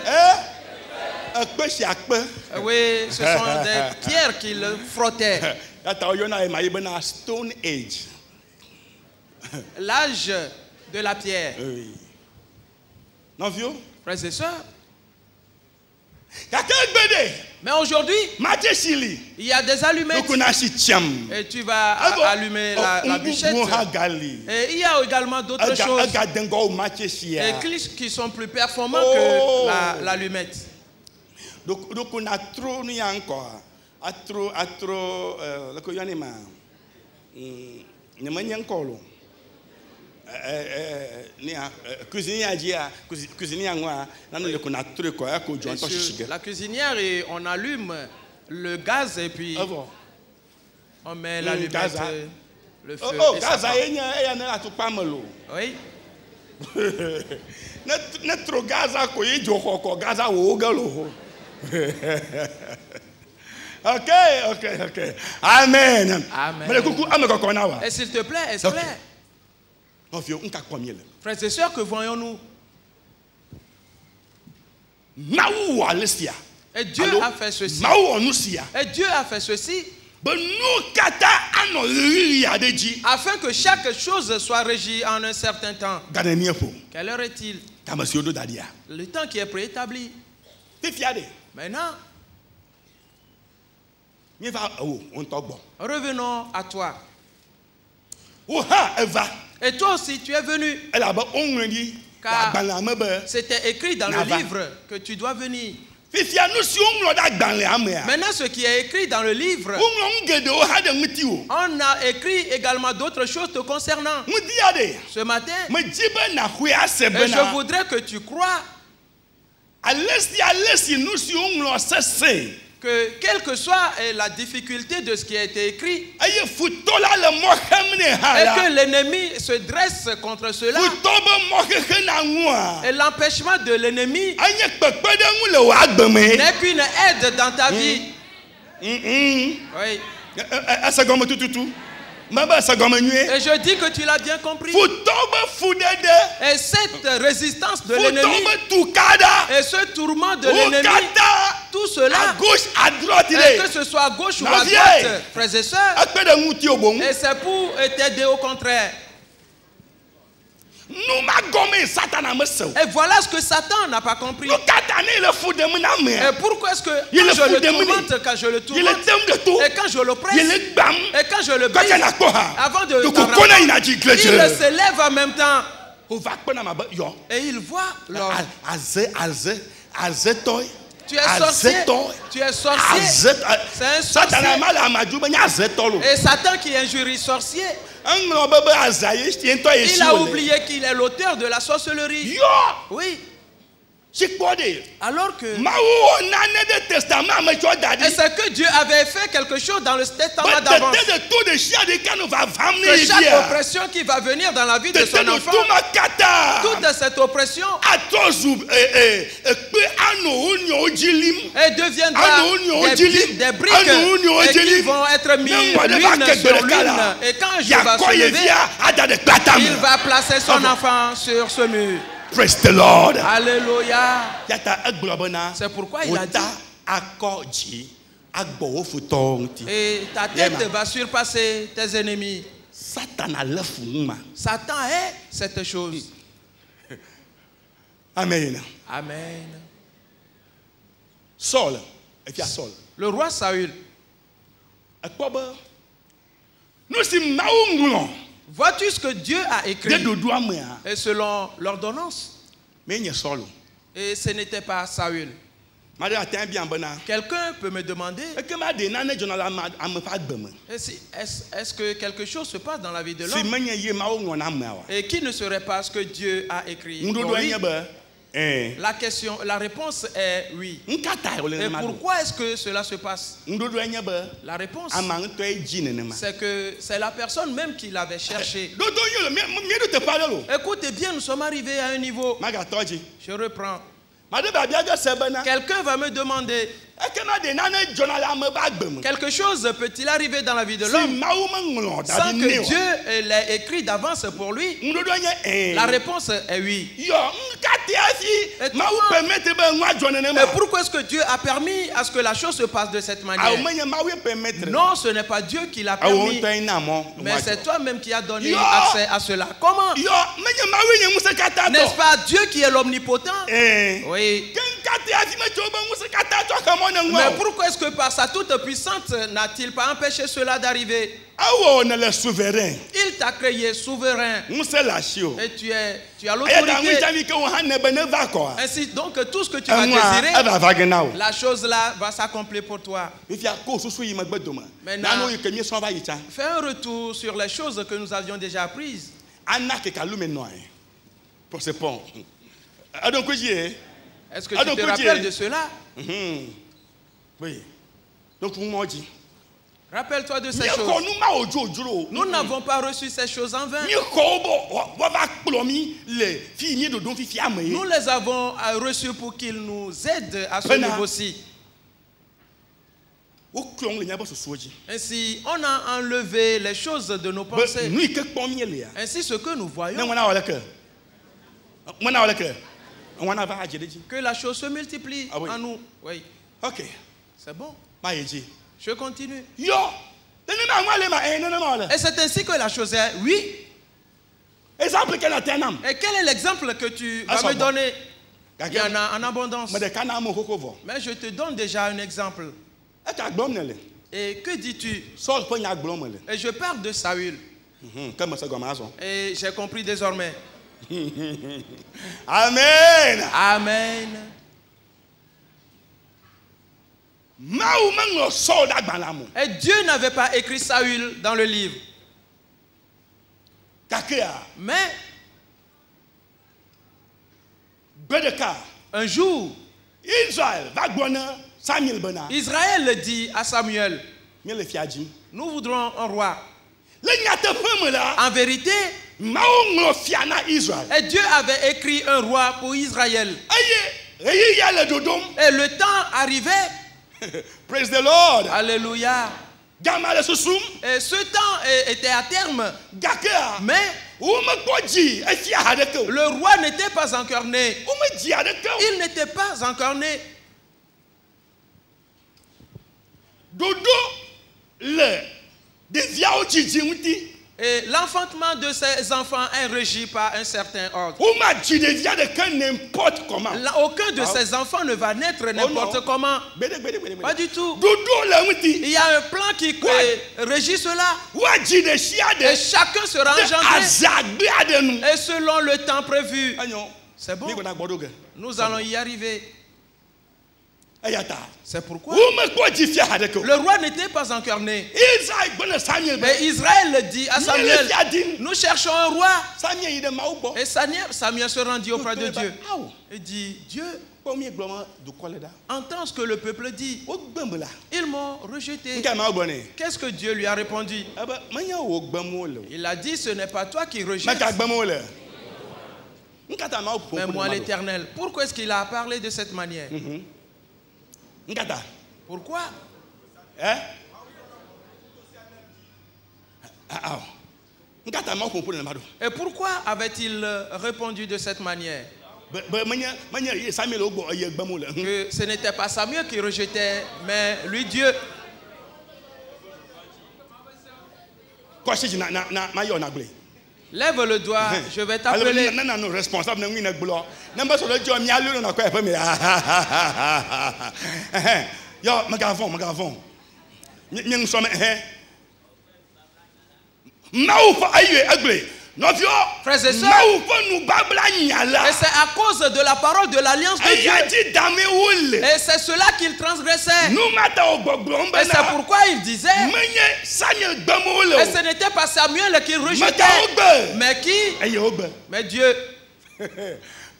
Oui, ce sont des pierres qu'ils frottaient. L'âge de la pierre. Frères et sœurs. Mais aujourd'hui, il y a des allumettes. Et tu vas allumer la bûchette. Et il y a également d'autres choses qui sont plus performants que l'allumette. Donc on a trop ni encore a trop le ko yani ma ne manya nkolo ni cuisinière dia cuisinière ngwa nanu le ko na trop ko ya ko jo to shiga la cuisinière et on allume le gaz et puis on met l'allumette le feu et ça ya na atupa melo oui ne trop gaz ko yi jo ko gaz wo galo. Ok. Amen. Et s'il te plaît, est-ce clair? Frères et sœurs, que voyons-nous? Et Dieu a fait ceci. Et Dieu a fait ceci. Afin que chaque chose soit régie en un certain temps. Quelle heure est-il? Le temps qui est préétabli. Maintenant, revenons à toi. Et toi aussi, tu es venu. Car c'était écrit dans le livre que tu dois venir. Maintenant, ce qui est écrit dans le livre, on a écrit également d'autres choses te concernant. Ce matin, et je voudrais que tu crois que quelle que soit la difficulté de ce qui a été écrit, et que l'ennemi se dresse contre cela, et l'empêchement de l'ennemi n'est qu'une aide dans ta vie. Oui. Et je dis que tu l'as bien compris. Et cette résistance de l'ennemi et ce tourment de l'ennemi, tout cela, et que ce soit à gauche ou à droite, frères et sœurs, et c'est pour t'aider au contraire. Et voilà ce que Satan n'a pas compris. Et pourquoi est-ce que quand je le tourmente, et quand je le presse, et quand je le brise, avant de il se lève en même temps. Et il voit l'homme. Tu es sorcier. Tu es sorcier. C'est un sorcier. Et Satan qui injurie sorcier, il a oublié qu'il est l'auteur de la sorcellerie. Oui. Alors que et c'est que Dieu avait fait quelque chose dans le testament d'avance. Que chaque oppression qui va venir dans la vie de son enfant, toute cette oppression, et deviendra des briques et qui vont être mis l'une sur l'une. Et quand Dieu va se lever, il va placer son enfant sur ce mur. Praise the Lord. Alléluia. C'est pourquoi il a dit, et ta tête va surpasser tes ennemis. Satan est cette chose. Amen. Amen. Saul. Le roi Saül. Vois-tu ce que Dieu a écrit? Et selon l'ordonnance. Et ce n'était pas Saül. Quelqu'un peut me demander, est-ce que quelque chose se passe dans la vie de l'homme et qui ne serait pas ce que Dieu a écrit pour lui? La réponse est oui. Et pourquoi est-ce que cela se passe? La réponse, c'est que c'est la personne même qui l'avait cherché. Écoutez bien, nous sommes arrivés à un niveau. Je reprends. Quelqu'un va me demander, quelque chose peut-il arriver dans la vie de l'homme sans que Dieu l'ait écrit d'avance pour lui? La réponse est oui. Et pourquoi est-ce que Dieu a permis à ce que la chose se passe de cette manière? Non, ce n'est pas Dieu qui l'a permis, mais c'est toi-même qui as donné accès à cela. Comment? N'est-ce pas Dieu qui est l'omnipotent? Oui. Mais pourquoi est-ce que par sa toute puissance n'a-t-il pas empêché cela d'arriver? Il t'a créé souverain. Et tu as l'autorité. Ainsi donc tout ce que tu vas désirer, la chose là va s'accomplir pour toi. Maintenant, fais un retour sur les choses que nous avions déjà apprises. Est-ce que tu te rappelles de cela? Oui. Donc vous m'avez dit. Rappelle-toi de ces choses. Nous n'avons pas reçu ces choses en vain. Nous les avons reçus pour qu'ils nous aident à ce niveau-ci. Ainsi, on a enlevé les choses de nos pensées. Ainsi, ce que nous voyons, que la chose se multiplie en nous. Oui. Ok. C'est bon. Je continue. Et c'est ainsi que la chose est. Oui. Et quel est l'exemple que tu vas me donner? Il y en a en abondance. Mais je te donne déjà un exemple. Et que dis-tu? Et je parle de Saül. Et j'ai compris désormais. Amen. Amen. Et Dieu n'avait pas écrit Saül dans le livre. Mais un jour, Israël dit à Samuel, nous voudrons un roi. En vérité, et Dieu avait écrit un roi pour Israël. Et le temps arrivait. Praise the Lord. Alléluia. Et ce temps était à terme. Mais le roi n'était pas encore né. Il n'était pas encore né. Et l'enfantement de ces enfants est régi par un certain ordre. Aucun de ces enfants ne va naître n'importe comment. Pas du tout. Il y a un plan qui régit cela. Et chacun sera engendré. Et selon le temps prévu. C'est bon. Nous allons y arriver. C'est pourquoi le roi n'était pas encore né. Mais Israël dit à Samuel, nous cherchons un roi. Et Samuel se rendit auprès de Dieu et dit, Dieu, entends ce que le peuple dit. Ils m'ont rejeté. Qu'est-ce que Dieu lui a répondu? Il a dit, ce n'est pas toi qui rejettes, mais moi l'Éternel. Pourquoi est-ce qu'il a parlé de cette manière? Pourquoi? Et pourquoi avait-il répondu de cette manière? Que ce n'était pas Samuel qui rejetait, mais lui Dieu. Lève le doigt, je vais t'appeler. Frères et sœurs, et c'est à cause de la parole de l'alliance de Dieu. Et c'est cela qu'il transgressait. Et c'est pourquoi il disait, et ce n'était pas Samuel qui rejetait, mais qui? Mais Dieu.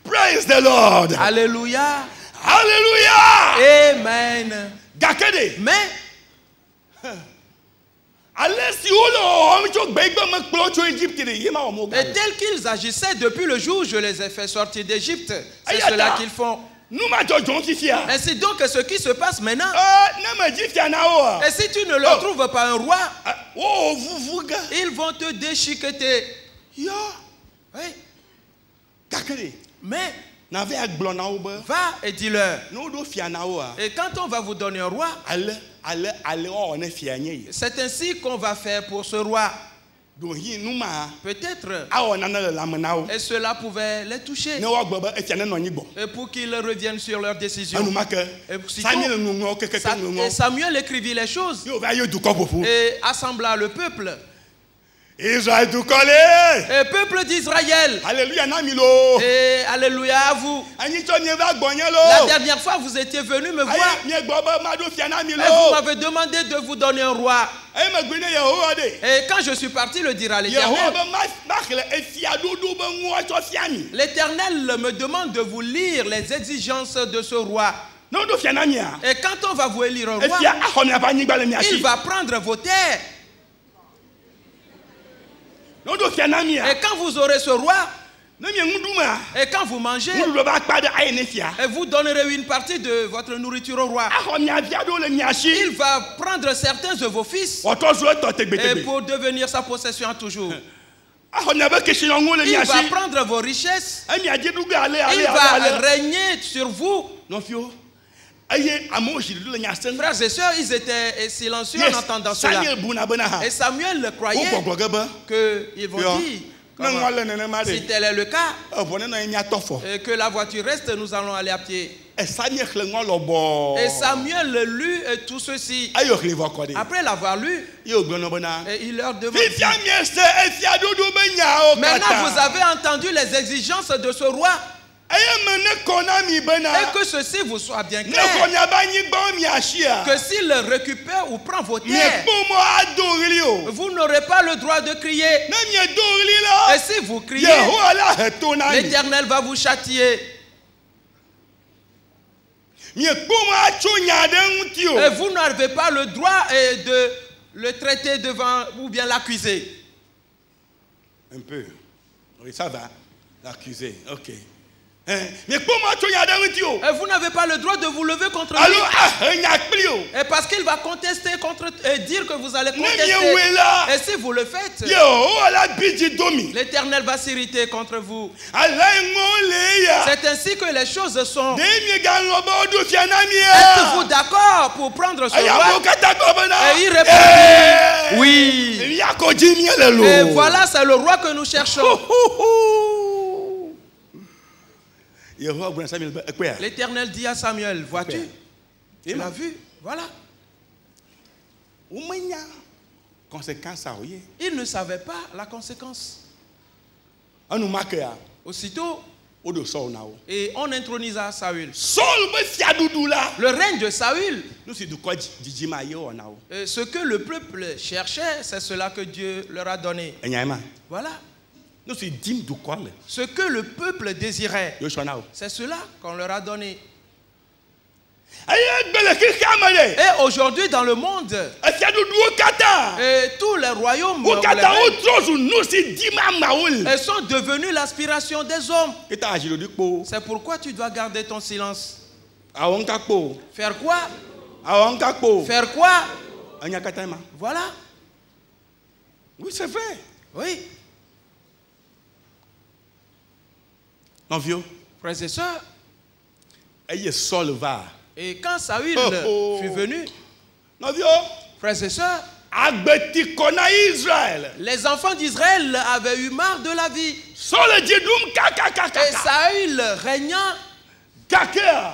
Praise the Lord. Alléluia. Alléluia. Amen. Gakede. Mais et tel qu'ils agissaient depuis le jour où je les ai fait sortir d'Égypte, c'est cela qu'ils font. Et c'est donc ce qui se passe maintenant. Et si tu ne leur trouves pas un roi, ils vont te déchiqueter. Oui. Mais va et dis-leur. Et quand on va vous donner un roi, c'est ainsi qu'on va faire pour ce roi. Peut-être. Et cela pouvait les toucher. Et pour qu'ils reviennent sur leur décision. Et Samuel écrivit les choses. Et assembla le peuple. Israël tout collé. Et peuple d'Israël. Alléluia et alléluia à vous. La dernière fois vous étiez venu me voir. Et vous m'avez demandé de vous donner un roi. Et quand je suis parti le dire à l'Éternel, l'Éternel me demande de vous lire les exigences de ce roi. Et quand on va vous élire un roi, il va prendre vos terres. Et quand vous aurez ce roi, et quand vous mangez, et vous donnerez une partie de votre nourriture au roi, il va prendre certains de vos fils et pour devenir sa possession toujours. Il va prendre vos richesses. Il va régner sur vous. Frères et sœurs, ils étaient silencieux en entendant cela. Et Samuel le croyait qu'ils vont dire, si tel est le cas, et que la voiture reste, nous allons aller à pied. Et Samuel lut tout ceci. Après l'avoir lu, et il leur demande, maintenant vous avez entendu les exigences de ce roi. Et que ceci vous soit bien clair. Que s'il récupère ou prend vos terres, vous n'aurez pas le droit de crier. Et si vous criez, l'Éternel va vous châtier. Et vous n'avez pas le droit de le traiter devant ou bien l'accuser. Un peu. Oui, ça va. L'accuser. Ok. Et vous n'avez pas le droit de vous lever contre lui. Et parce qu'il va contester et dire que vous allez contester. Et si vous le faites, l'Éternel va s'irriter contre vous. C'est ainsi que les choses sont. Êtes-vous d'accord pour prendre ce roi? Et il répondit oui. Et voilà, c'est le roi que nous cherchons. L'Éternel dit à Samuel, vois-tu? Il l'a vu, voilà. Il ne savait pas la conséquence. Aussitôt, et on intronisa Saül. Le règne de Saül, ce que le peuple cherchait, c'est cela que Dieu leur a donné. Voilà. Ce que le peuple désirait, c'est cela qu'on leur a donné. Et aujourd'hui dans le monde, et tous les royaumes sont devenus l'aspiration des hommes. C'est pourquoi tu dois garder ton silence. Faire quoi? Faire quoi? Voilà. Oui, c'est vrai. Oui. Frères et sœurs, et quand Saül fut venu, frères et sœurs, les enfants d'Israël avaient eu marre de la vie. Et Saül régna,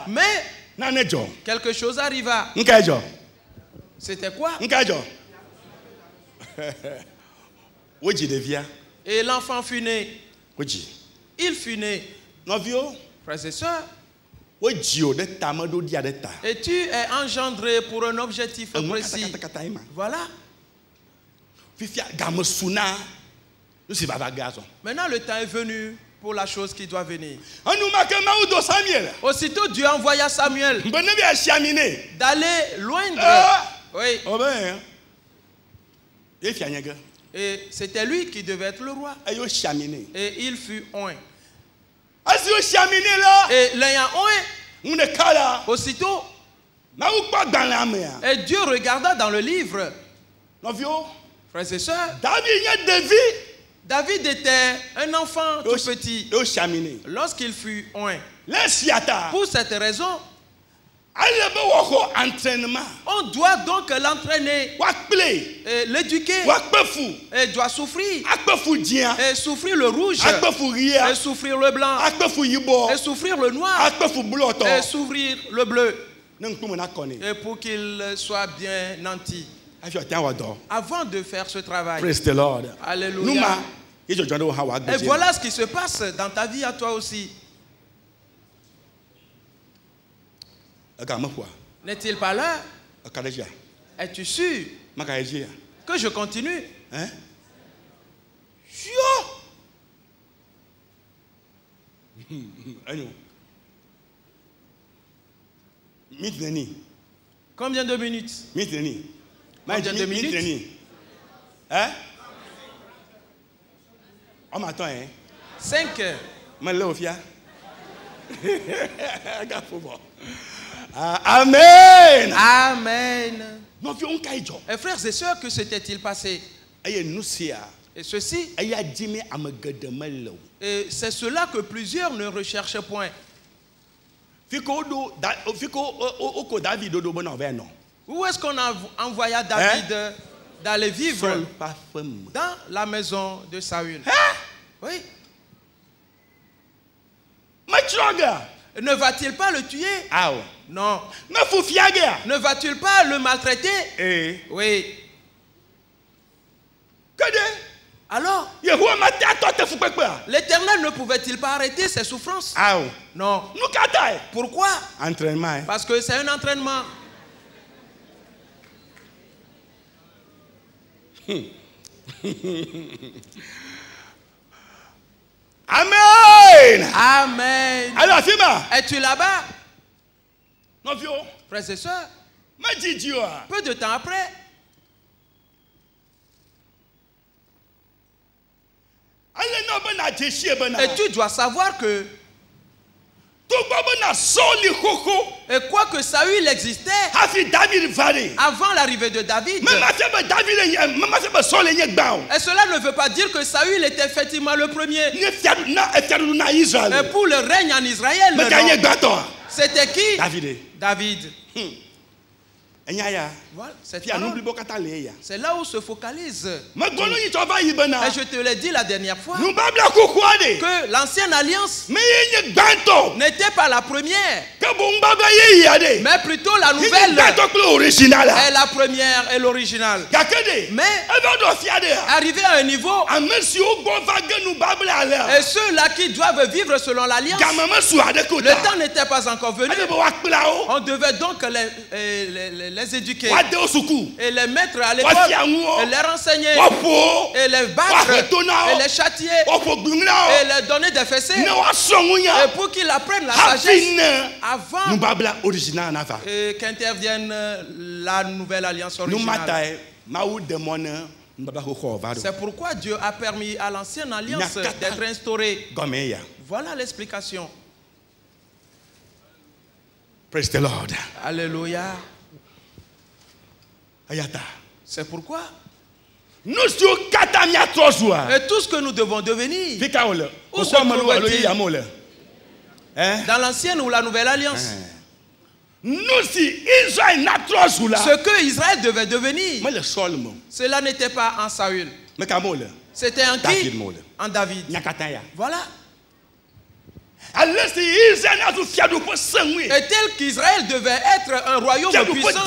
mais quelque chose arriva. C'était quoi? Et l'enfant fut né. Il fut né. Frères et sœurs, et tu es engendré pour un objectif précis. Voilà. Maintenant le temps est venu pour la chose qui doit venir. Samuel. Aussitôt Dieu envoya Samuel d'aller loindre. Oui. Et c'était lui qui devait être le roi. Et il fut oint. Et l'ayant oint, aussitôt, et Dieu regarda dans le livre. Frères et sœurs, David était un enfant tout petit lorsqu'il fut oint. Pour cette raison, on doit donc l'entraîner, l'éduquer. Et doit souffrir. Et souffrir le rouge. Et souffrir le blanc. Et souffrir le noir. Et souffrir le bleu. Et pour qu'il soit bien nanti. Avant de faire ce travail. Praise the Lord. Alléluia. Et voilà ce qui se passe dans ta vie à toi aussi. N'est-il pas là? Es-tu sûr que je continue? Combien de minutes? Combien de minutes? Hein? On m'attend, hein? 5 heures. Amen. Amen. Et frères et sœurs, que s'était-il passé? Et ceci, et c'est cela que plusieurs ne recherchent point. Où est-ce qu'on a envoyé David d'aller vivre? Dans la maison de Saül. Oui. Ne va-t-il pas le tuer? Non. Ne va-t-il pas le maltraiter? Oui. Alors, l'Éternel ne pouvait-il pas arrêter ses souffrances? Non. Pourquoi? Parce que c'est un entraînement. Amen. Amen. Alors, es-tu là-bas? Frères et sœurs, peu de temps après, et tu dois savoir que et quoi que Saül existait avant l'arrivée de David, et cela ne veut pas dire que Saül était effectivement le premier. Et pour le règne en Israël, c'était qui? David. Voilà, c'est là où se focalise. Et je te l'ai dit la dernière fois que l'ancienne alliance n'était pas la première, mais plutôt la nouvelle est la première et l'original. Mais arrivé à un niveau, et ceux-là qui doivent vivre selon l'alliance, le temps n'était pas encore venu. On devait donc les éduquer et les mettre à l'école et les renseigner et les battre et les châtier et les donner des fessées et pour qu'ils apprennent la sagesse avant qu'intervienne la nouvelle alliance originale. C'est pourquoi Dieu a permis à l'ancienne alliance d'être instaurée. Voilà l'explication. Praise the Lord. Alléluia. C'est pourquoi et tout ce que nous devons devenir dans l'ancienne ou la nouvelle alliance, ce que Israël devait devenir, cela n'était pas en Saül, c'était en qui? En David. Voilà. Et tel qu'Israël devait être un royaume puissant,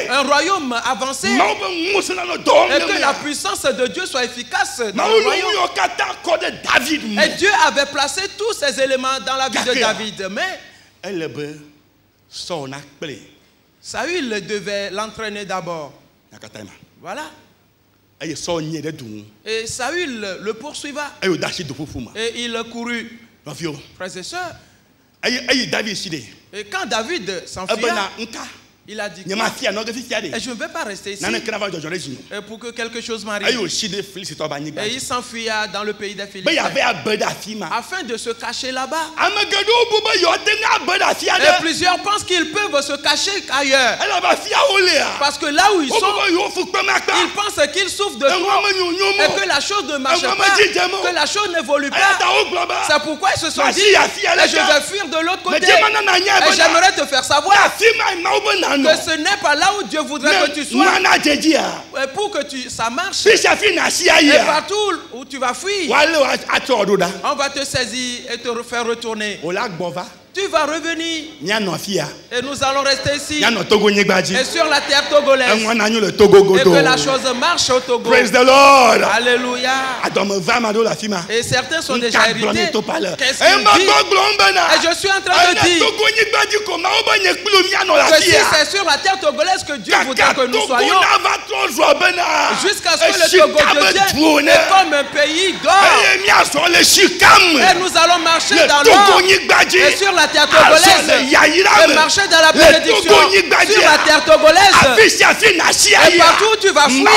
un royaume avancé, et que la puissance de Dieu soit efficace dans le royaume. Et Dieu avait placé tous ces éléments dans la vie de David. Mais Saül devait l'entraîner d'abord. Voilà. Et Saül le poursuiva. Et il courut. Frères et sœurs, et quand David s'enfuya, il a dit et je ne vais pas rester ici et pour que quelque chose m'arrive. Et il s'enfuya dans le pays des Philistins afin de se cacher là-bas. Et plusieurs pensent qu'ils peuvent se cacher ailleurs. Parce que là où ils sont, ils pensent qu'ils souffrent de tout et que la chose ne marche pas, que la chose n'évolue pas. C'est pourquoi ils se sont dit, je vais fuir de l'autre côté. Et j'aimerais te faire savoir que ce n'est pas là où Dieu voudrait que tu sois. Et pour que ça marche, et partout où tu vas fuir, on va te saisir et te faire retourner. Tu vas revenir et nous allons rester ici et sur la terre togolaise et que la chose marche au Togo. Praise the Lord. Alléluia. Et certains sont déjà hérités. Qu'est-ce qu'il dit? Et je suis en train de dire que si c'est sur la terre togolaise que Dieu voudrait que nous soyons, jusqu'à ce que le Togo devienne comme un pays d'or, et nous allons marcher dans l'or et sur la terre togolaise et marcher dans la bénédiction sur la terre togolaise. Et partout où tu vas fuir, et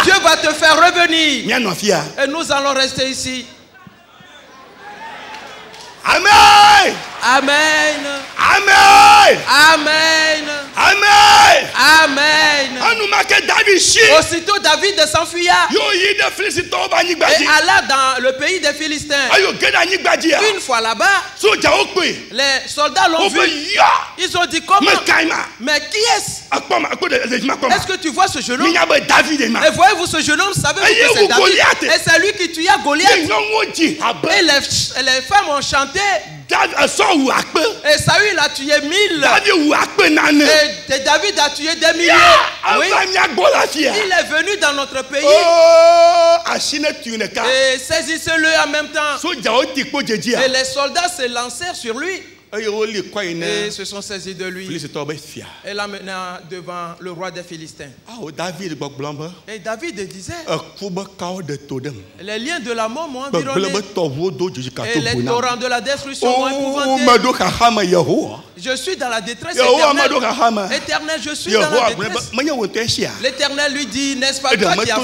Dieu va te faire revenir. Et nous allons rester ici. Amen. Amen. Amen. Amen. Amen. Amen. Aussitôt David s'enfuya et alla dans le pays des Philistins. Une fois là-bas, les soldats l'ont vu. Ils ont dit comment? Mais qui est-ce? Est-ce que tu vois ce jeune homme? Et voyez-vous ce jeune homme? Savez-vous que c'est David? Et c'est lui qui tua Goliath. Et les femmes ont chanté. Et Saül a tué 1000. Et David a tué des milliers. Oui. Il est venu dans notre pays. Et saisissez-le en même temps. Et les soldats se lancèrent sur lui. Et se sont saisis de lui. Et l'amena devant le roi des Philistins. Et David disait, les liens de la mort m'ont environné. Et les torrents de la destruction m'ont épouvanté. Je suis dans la détresse éternelle. Éternel, je suis dans la détresse. L'Éternel lui dit, n'est-ce pas toi qui as fui?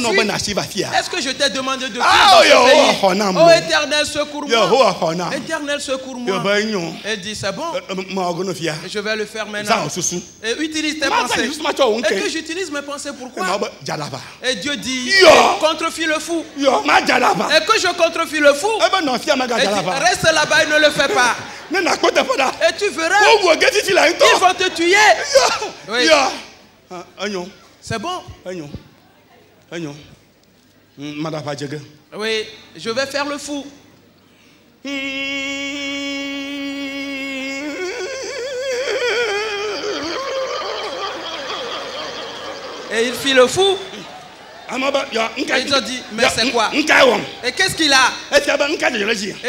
Est-ce que je t'ai demandé de fuir dans ce pays? Oh Éternel, secours-moi. Éternel, secours-moi. Elle dit, c'est bon. Je vais le faire maintenant. Et utilise tes pensées. Et que j'utilise mes pensées, pourquoi? Et Dieu dit, contrefie le fou. Et que je contrefie le fou. Et dit, reste là-bas et ne le fais pas. Et tu verras, ils vont te tuer. Oui. C'est bon. Oui, je vais faire le fou. Et il fit le fou. Et ils ont dit, mais c'est quoi? Et qu'est-ce qu'il a? Et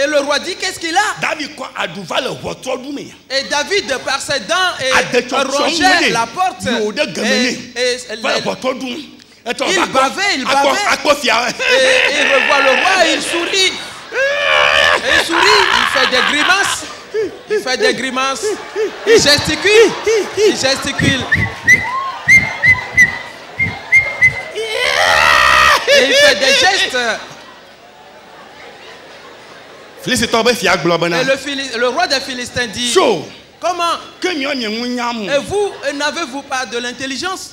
le roi dit, qu'est-ce qu'il a? Et David, par ses dents, rongeait la porte. Il bavait. Et il revoit le roi et il sourit. Et il sourit, il fait des grimaces. Il gesticule. Et il fait des gestes. Et le roi des Philistins dit, comment? Et vous, n'avez-vous pas de l'intelligence?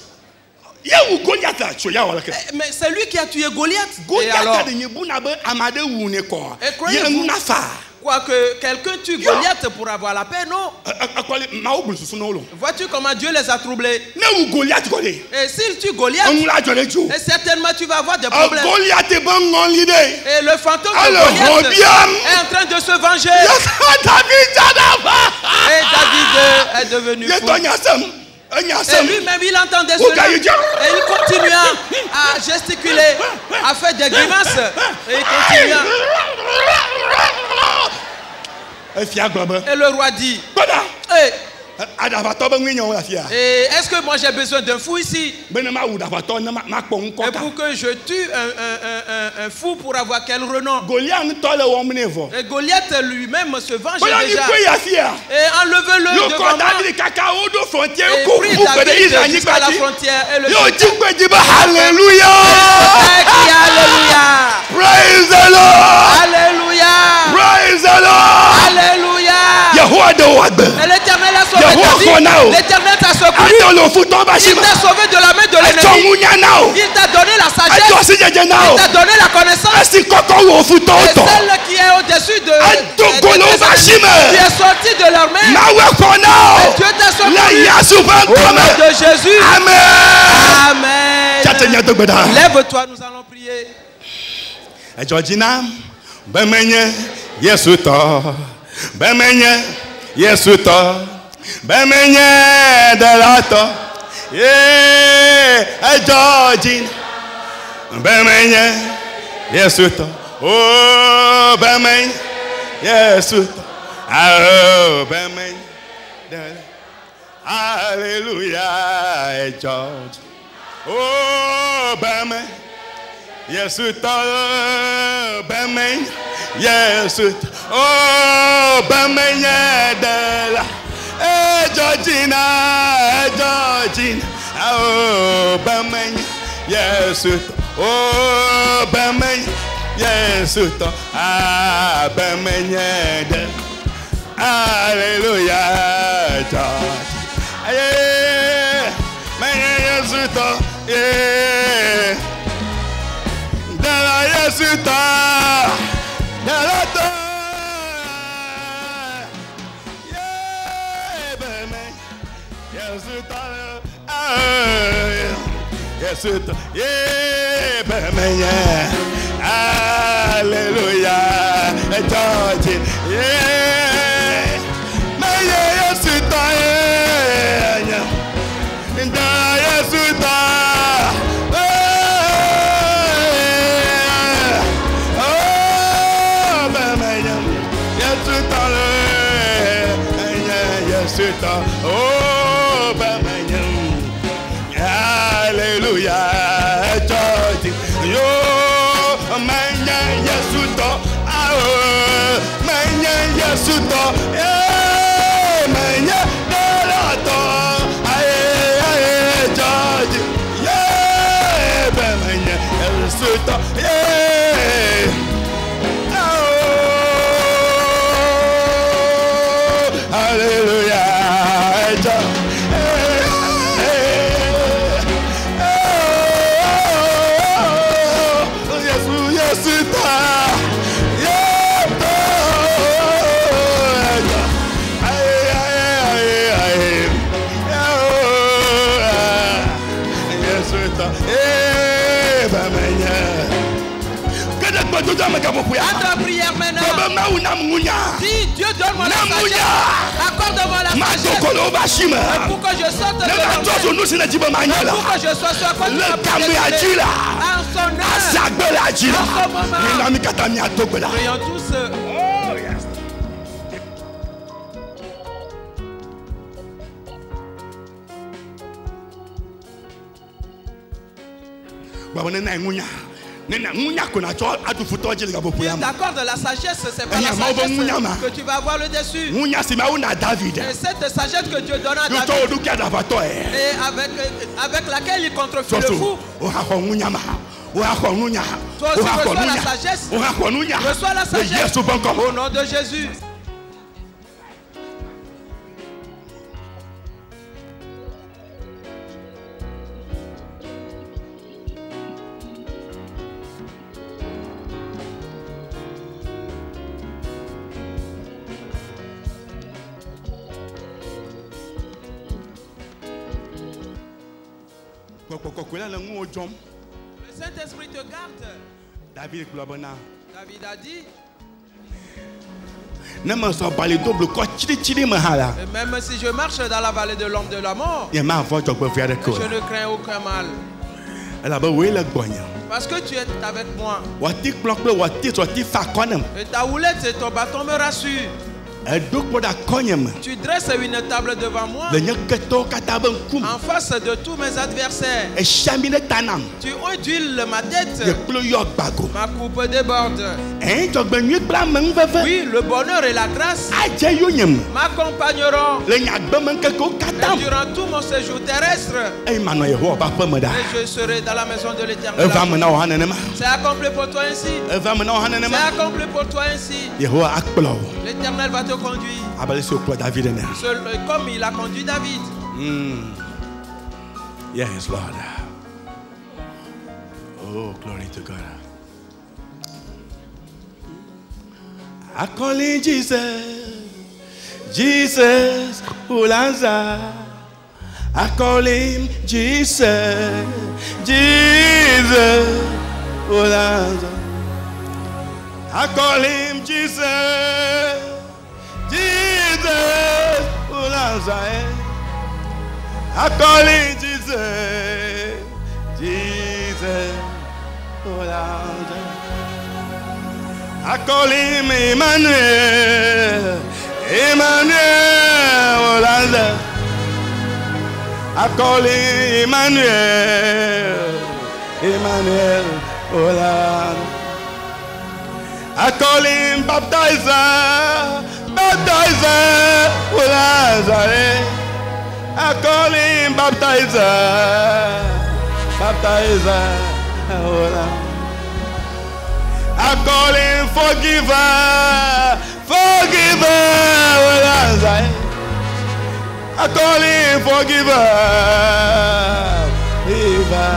Mais c'est lui qui a tué Goliath. Et alors, et croyez-vous que quelqu'un tue Goliath pour avoir la paix? Non. Vois-tu comment Dieu les a troublés? Et s'il tue Goliath, et certainement tu vas avoir des problèmes. Et le fantôme de Goliath est en train de se venger. Et David est devenu fou. Et lui-même il entendait cela. Et il continua à gesticuler, à faire des grimaces. Et il continua. Et le roi dit, hey, Et est-ce que moi j'ai besoin d'un fou ici? Et pour que je tue un fou pour avoir quel renom? Et Goliath lui-même se venge déjà. Et enlevez-le devant moi. Et prie David jusqu'à la frontière. Et le Alléluia. Alléluia. Praise the Lord. Alléluia. Praise the Lord. Alléluia. Et l'Éternel a sauvé ta vie. L'Éternel t'a secouru. Il t'a sauvé de la main de l'ennemi. Il t'a donné la sagesse. Il t'a donné la connaissance. Et celle qui est au-dessus de tu es sorti de leur main. Et Dieu t'a secouru. Au nom de Jésus. Amen. Lève-toi, nous allons prier. Georgina, Bemenye, Yesuto, Bemenye, Yesuto, Bemenye, Delato, Georgina, Bemenye, Yesuto, oh, Bemenye, Yesuto, oh, Bemenye, Hallelujah, George, oh, Bemenye. Yes, it all, Bemen. Yes, it oh, Bemen, Della. Georgina, Georgina. Oh, Bemen. Yes, it oh, Bemen. Yes, it ah, Bemen, Della. Hallelujah, George. Yeah, man, yes, it yeah. Yesuta, Delato, yeah, baby, Yesuta, Yesuta, yeah, baby, yeah, Hallelujah, George, yeah, my Yesuta, yeah, Yesuta. Oh, hallelujah, George. Yo, manya yesuto. Oh, manya yesuto. Eh, manya delato. Aye, George. Yeah, manya yesuto. Yeah. Oh, hallelujah. Entre prière maintenant. Dis Dieu donne-moi la sagesse. Accorde-moi la sagesse. Pour que je sorte de l'enfer. Pour que je sois sur quoi tu m'as prédestiné. En son âme. En ce moment. Prions tous. Oh yes. Il t'accorde la sagesse, c'est pas la sagesse que tu vas avoir le dessus. Et cette sagesse que Dieu donne à David, et avec laquelle il contrefait le fou. Toi aussi reçois la sagesse. Reçois la sagesse au nom de Jésus. Le Saint-Esprit te garde. David a dit. Et même si je marche dans la vallée de l'ombre de la mort, je ne crains aucun mal. Parce que tu es avec moi. Et ta houlette et ton bâton me rassurent. Tu dresses une table devant moi en face de tous mes adversaires. Tu ondules ma tête. Ma coupe déborde. Oui, le bonheur et la grâce m'accompagneront durant tout mon séjour terrestre. Et je serai dans la maison de l'Éternel. C'est accompli pour toi ainsi. C'est accompli pour toi ainsi. L'Éternel va te conduire comme il a conduit David. Yes, Lord. Oh, glory to God. I call in Jesus, Jesus, Ulanza. I call him Jesus, Jesus, Ulanza. I call him Jesus, Jesus, Ulanza. I call him Jesus, Jesus, Ulanza. I call him Emmanuel, Emmanuel, Ulanza. I call him Emmanuel, Emmanuel, Ulanza. I call him baptizer, baptizer, Ulanza. I call him baptizer, baptizer, Ulanza. I call him forgiver, forgiver, Ulanza. I call him forgiver, forgiver,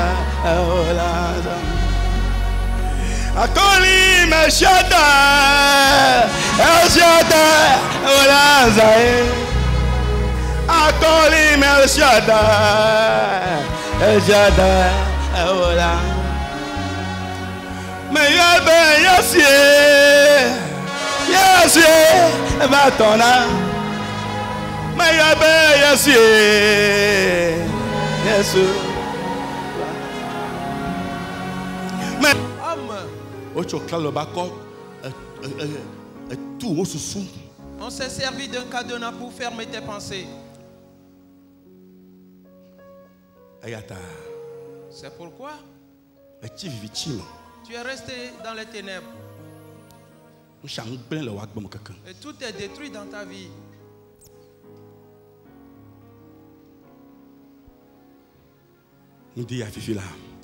Ulanza. I call him El Shaddai, El Shaddai, Ulanza. I call him El Shaddai, El Shaddai, Ulanza. Mais yes, yes, yes, va-t'en-là. Mais yes, yes, mais on s'est servi d'un cadenas pour fermer tes pensées. C'est pourquoi tu es resté dans les ténèbres. Et tout est détruit dans ta vie.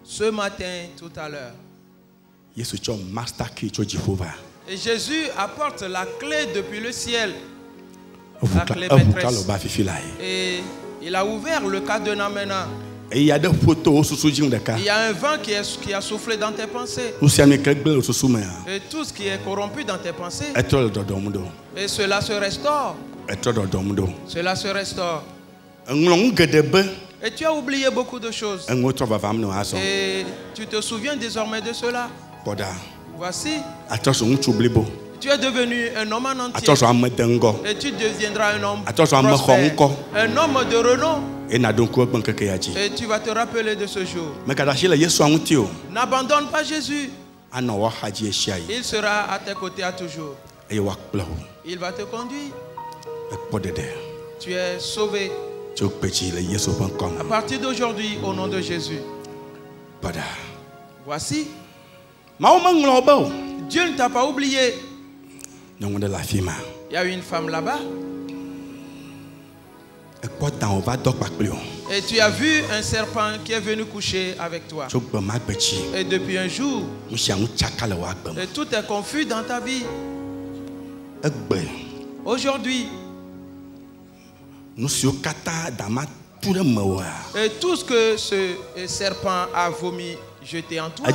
Ce matin, tout à l'heure. Et Jésus apporte la clé depuis le ciel. La clé maîtresse. Et il a ouvert le cadenas maintenant. Il y a un vent qui a soufflé dans tes pensées. Et tout ce qui est corrompu dans tes pensées. Et cela se restaure. Cela se restaure. Et tu as oublié beaucoup de choses. Et tu te souviens désormais de cela. Voici. Tu es devenu un homme en entier. Et tu deviendras un homme prospère, un homme de renom. Et tu vas te rappeler de ce jour. N'abandonne pas Jésus. Il sera à tes côtés à toujours. Il va te conduire. Tu es sauvé. À partir d'aujourd'hui, au nom de Jésus. Voici. Dieu ne t'a pas oublié. Il y a une femme là-bas. Et tu as vu un serpent qui est venu coucher avec toi. Et depuis un jour, et tout est confus dans ta vie. Aujourd'hui, et tout ce que ce serpent a vomi, jeté en toi,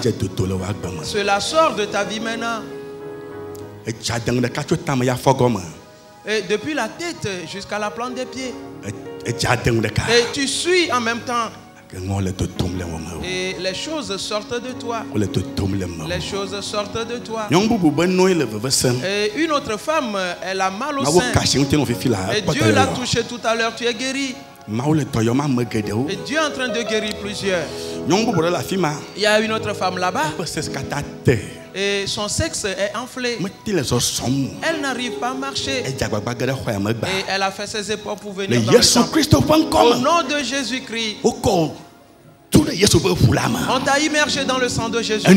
cela sort de ta vie maintenant. Et depuis la tête jusqu'à la plante des pieds. Et tu suis en même temps. Et les choses sortent de toi. Les choses sortent de toi. Et une autre femme, elle a mal au sein. Et Dieu l'a touché tout à l'heure, tu es guéri. Et Dieu est en train de guérir plusieurs. Il y a une autre femme là-bas. Et son sexe est enflé. Elle n'arrive pas à marcher. Et elle a fait ses efforts pour venir dans le temple. Au nom de Jésus-Christ. On t'a immergé dans le sang de Jésus. Et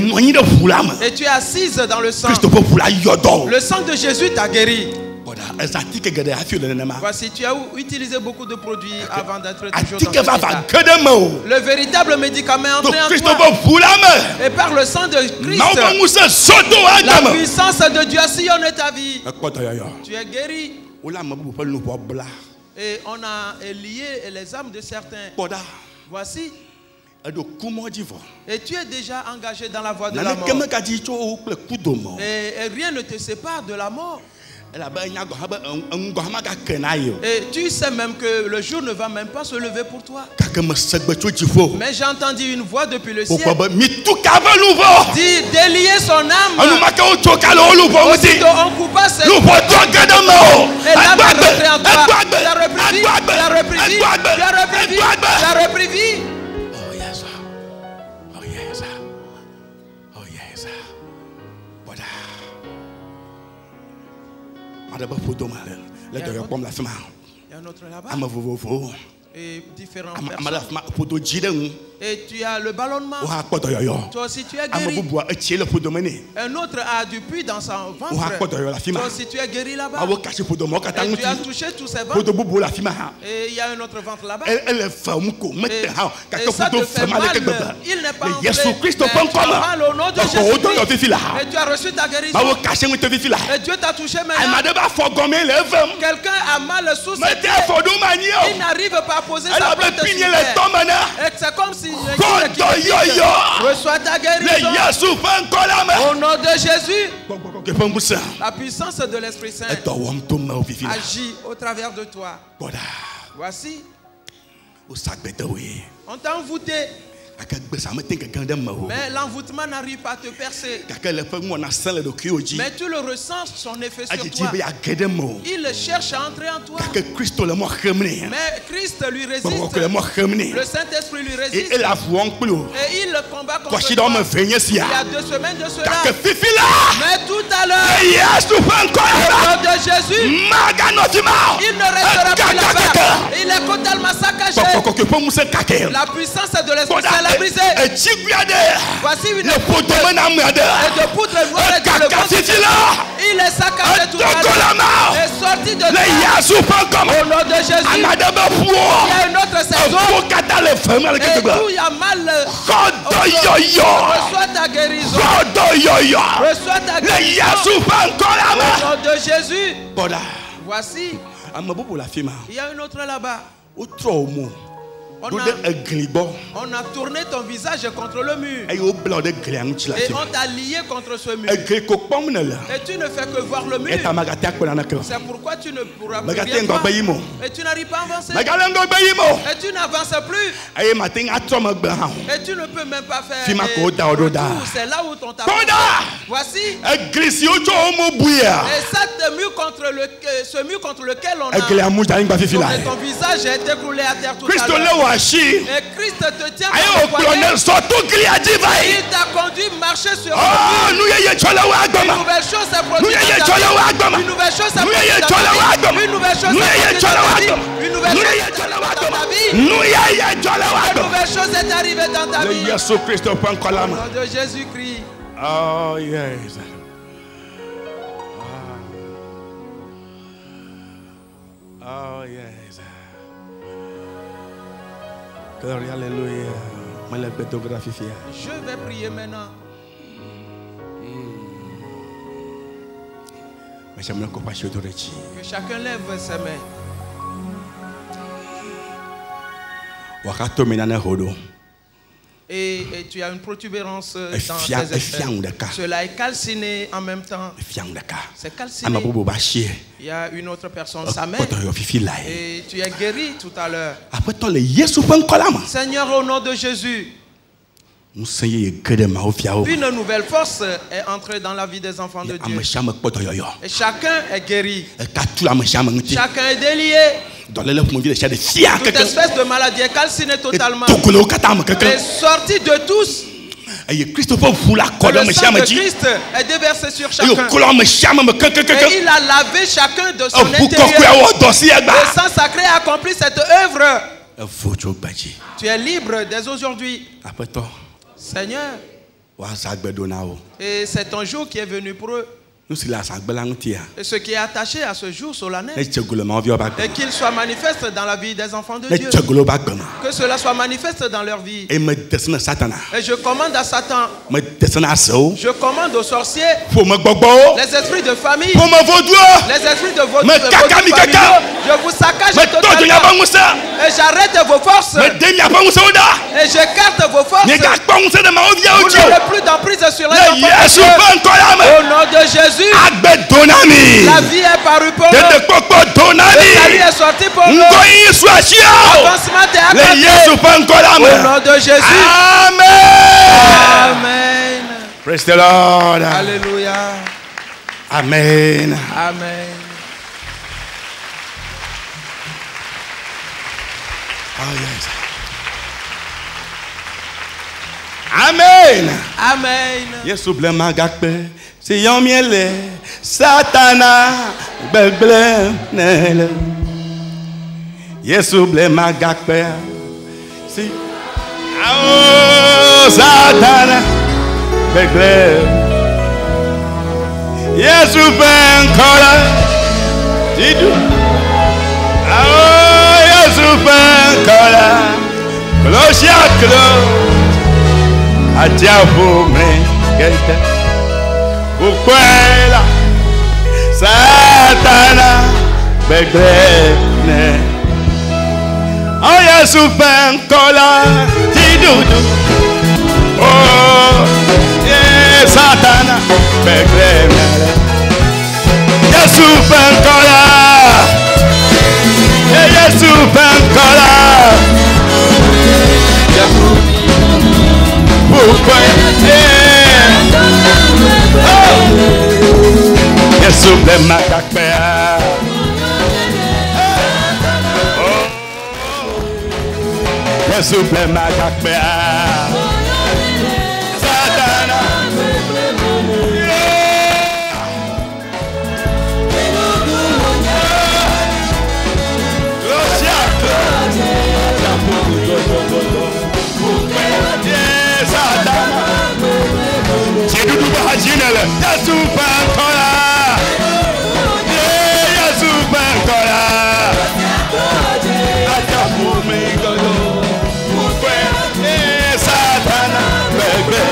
tu es assise dans le sang. Le sang de Jésus t'a guéri. Voici, tu as utilisé beaucoup de produits avant d'être toujours dans cet état. Le véritable médicament est entré en toi. Et par le sang de Christ, la puissance de Dieu a sillonné ta vie. Tu es guéri. Et on a lié les âmes de certains. Voici. Et tu es déjà engagé dans la voie de la mort. Et rien ne te sépare de la mort. Et tu sais même que le jour ne va même pas se lever pour toi. Mais j'ai entendu une voix depuis le ciel. Dit délier son âme. Aussitôt on coupa ses âmes. Et l'âme est rentrée en toi. Tu as repris vie. Tu as repris vie. Tu as repris vie. Tu as repris vie. Il y a un autre là-bas. Et différents personnes. Et tu as le ballonnement. Toi aussi tu es guéri. Un autre a du puits dans son ventre. Toi aussi tu es guéri là-bas. Et tu as touché tous ces ventres. Et il y a un autre ventre là-bas. Et ça te fait mal. Il n'est pas enflé. Mais tu as mal au nom de Jésus. Et tu as reçu ta guérison. Et Dieu t'a touché maintenant. Quelqu'un a mal sous ses pieds. Il n'arrive pas à poser sa plante sur terre. Et c'est comme si reçois ta guérison. Au nom de Jésus. La puissance de l'Esprit Saint agit au travers de toi. Voici. On t'a envoûté. Mais l'envoûtement n'arrive pas à te percer. Mais tu le ressens, son effet sur toi. Il cherche à entrer en toi. Mais Christ lui résiste. Le Saint-Esprit lui résiste. Et il combat contre toi. Il y a 2 semaines de cela. Mais tout à l'heure, au nom de Jésus, il ne restera plus là-bas. Il est totalement saccagé. La puissance de l'Esprit Saint l'a brisé. Voici une poudre de poudre noire et dans le ventre. Il est saccagé tout à l'heure. Et sorti de toi. Au nom de Jésus. Il y a une autre saison. Et tout y a mal. Reçois ta guérison. Reçois ta guérison. Au nom de Jésus. Voici. Il y a une autre là-bas. On a tourné ton visage contre le mur. Et on t'a lié contre ce mur. Et tu ne fais que voir le mur. C'est pourquoi tu ne pourras plus rien voir. Et tu n'arrives pas à avancer. Et tu n'avances plus. Et tu ne peux même pas faire retour. C'est là où ton tapis. Voici. Et ça te mur contre ce mur contre lequel on a. Ton visage est écroulé à terre tout à l'heure. Et Christ te tient par le poignet. Il t'a conduit marcher sur le mur. Une nouvelle chose est produite dans ta vie. Une nouvelle chose est produite dans ta vie. Une nouvelle chose est produite dans ta vie. Une nouvelle chose est arrivée dans ta vie. Une nouvelle chose est arrivée dans ta vie. Au nom de Jésus-Christ. Oh yes. Oh yes. Glory, alléluia. Je vais prier maintenant. Que chacun lève ses mains. Et tu as une protubérance dans tes extrêmes. Cela est calciné en même temps. C'est calciné. Il y a une autre personne, sa mère. Et tu es guéri tout à l'heure. Seigneur, au nom de Jésus. Une nouvelle force est entrée dans la vie des enfants de Dieu. Et chacun est guéri. Chacun est délié. Toute espèce de maladie est calcinée totalement. Et sortie de tous. Le sang de Christ est déversé sur chacun. Et il a lavé chacun de son intérieur. Le sang sacré a accompli cette œuvre. Tu es libre dès aujourd'hui. Seigneur. Et c'est ton jour qui est venu pour eux. Et ce qui est attaché à ce jour solennel, et qu'il soit manifeste dans la vie des enfants de Dieu, que cela soit manifeste dans leur vie. Et je commande à Satan, je commande aux sorciers, les esprits de famille, les esprits de votre famille, je vous saccage totalement et j'arrête vos forces et j'écarte vos forces. Vous n'aurez plus d'emprise sur les enfants de Dieu. Au nom de Jésus, la vie est parue pour nous. Le salut est sorti pour nous. Avancement est accordé. Au nom de Jésus. Amen. Amen. Praise the Lord. Alléluia. Amen. Amen. Oh yes. Amen. Amen. Yesu blema gakpe. Si yon miele Satana beble nele. Yesu blema gakpe. Si Satana beble. Yesu ben kola. Tidu. Yesu ben kola. Klosia klo. Adiabo me gete. Ukwela Satana begrene. Oh Yesu penkola tidudu. Oh yeah, Satana begrene. Yesu penkola. Yeah, Yesu penkola. Yesu blema kakpea. Yesu blema kakpea. Satana. Yesu penkola. Yesu penkola. Atafu me godo. Ukwe Satana bebe.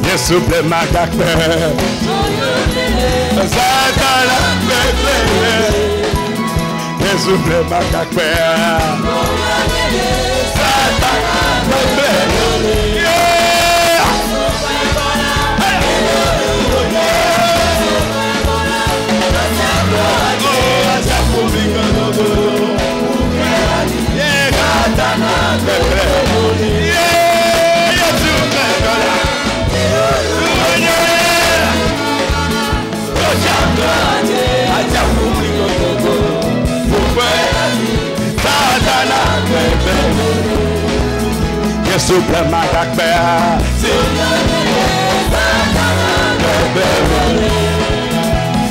Yesu blema gakpe. Satana bebe. Yesu blema gakpe. Satana bebe. Yeah. Satana bebe. Yesu blema gakpea.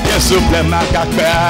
Yesu blema gakpea.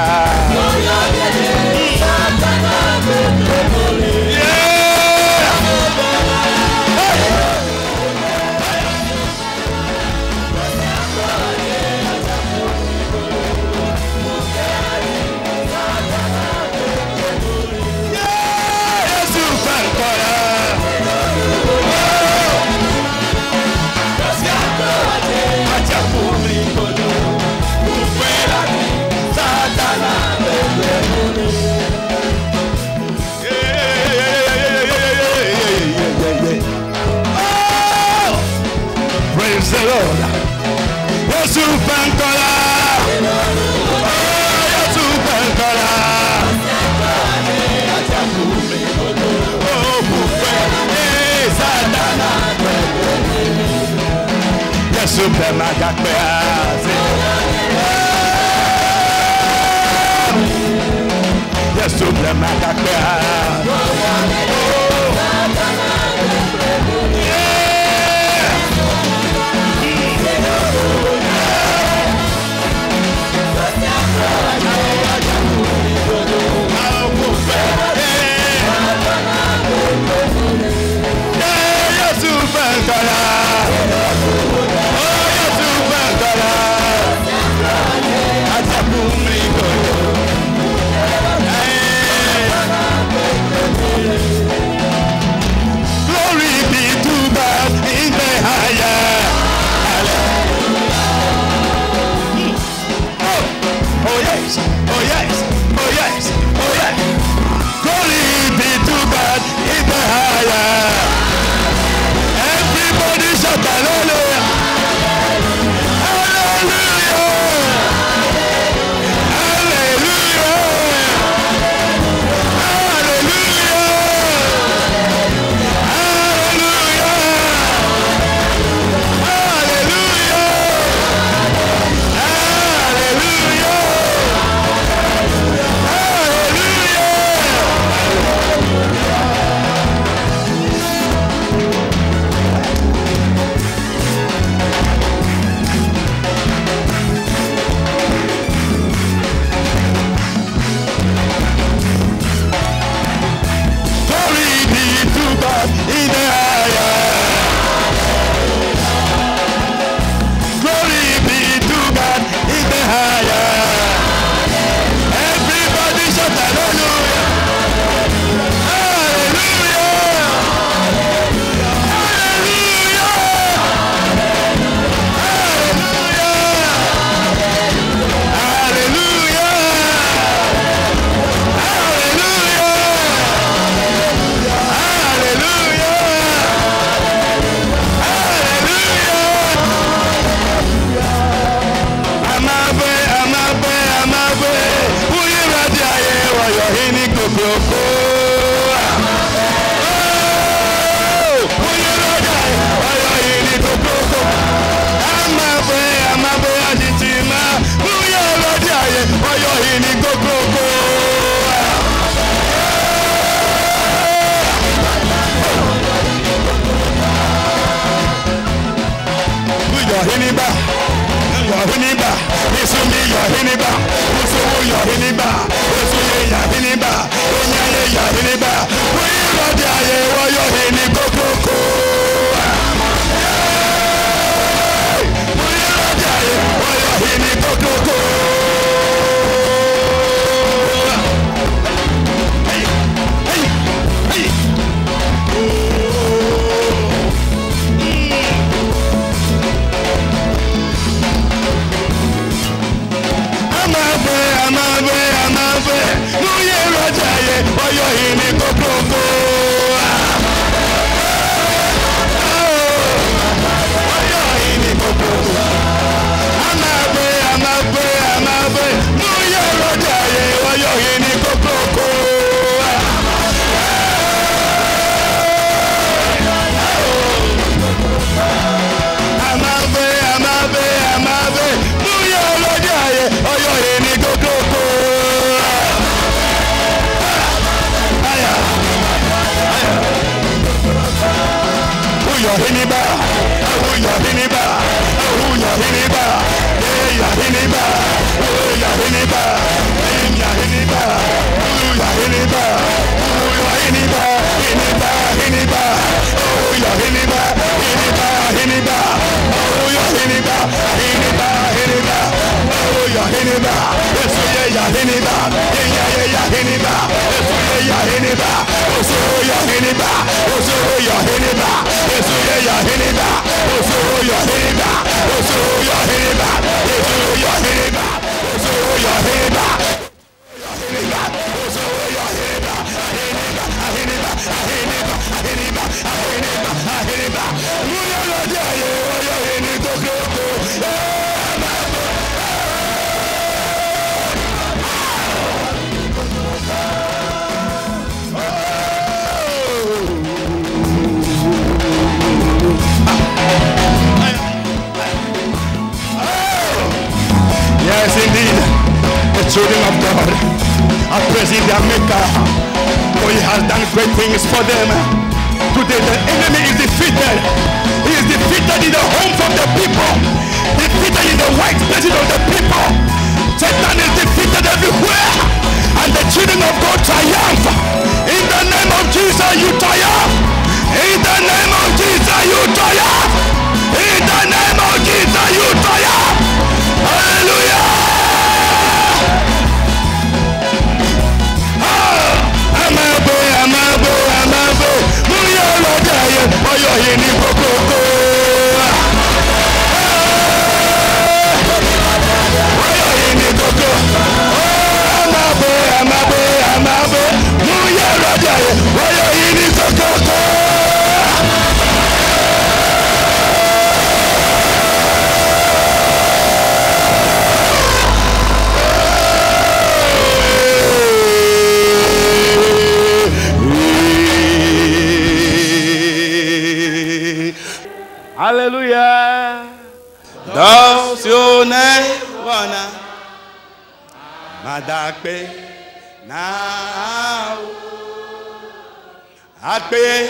Satana God. I praise their maker, for he has done great things for them. Today the enemy is defeated. He is defeated in the homes of the people, defeated in the white places of the people. Satan is defeated everywhere, and the children of God triumph. In the name of Jesus, you triumph. In the name of Jesus, you triumph. In the name of Jesus, you triumph. Hallelujah. Hallelujah. Those you wanna Madakpe now. Akpe.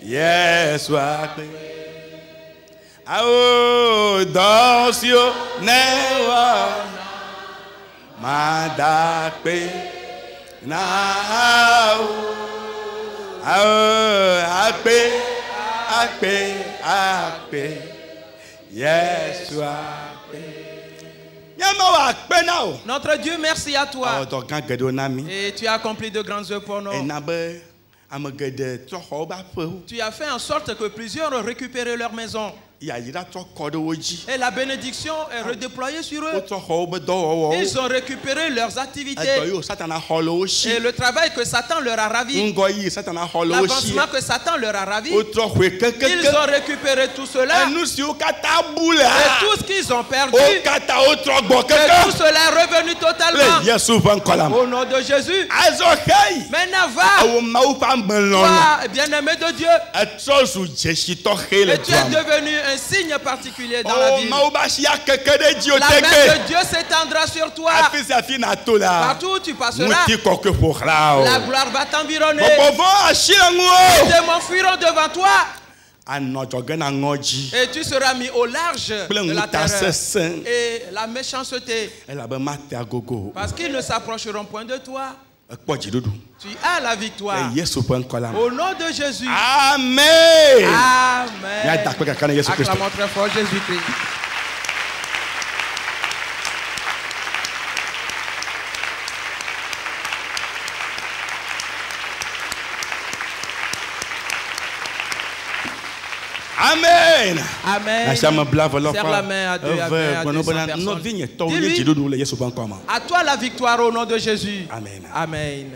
Yes, Akpe. Oh, those you never Madakpe now. Akpe. Yes, Notre Dieu, merci à toi. Et tu as accompli de grandes œuvres pour nous. Tu as fait en sorte que plusieurs ont récupéré leur maison. Et la bénédiction est redéployée sur eux. Ils ont récupéré leurs activités. Et le travail que Satan leur a ravi, l'avancement que Satan leur a ravi, ils ont récupéré tout cela. Et tout ce qu'ils ont perdu, et tout cela est revenu totalement. Au nom de Jésus. Maintenant va, toi, bien-aimé de Dieu, et tu es devenu un signe particulier dans la vie. La main de Dieu s'étendra sur toi. Partout où tu passeras, la gloire va t'environner. Les démons fuiront devant toi. Et tu seras mis au large de la terreur et la méchanceté. Parce qu'ils ne s'approcheront point de toi. Tu as la victoire. Au nom de Jésus. Amen. Amen. Acclamons très fort Jésus-Christ. Amen. Amen. Serre la main à Dieu. Dis-lui, à toi la victoire au nom de Jésus. Amen. Amen.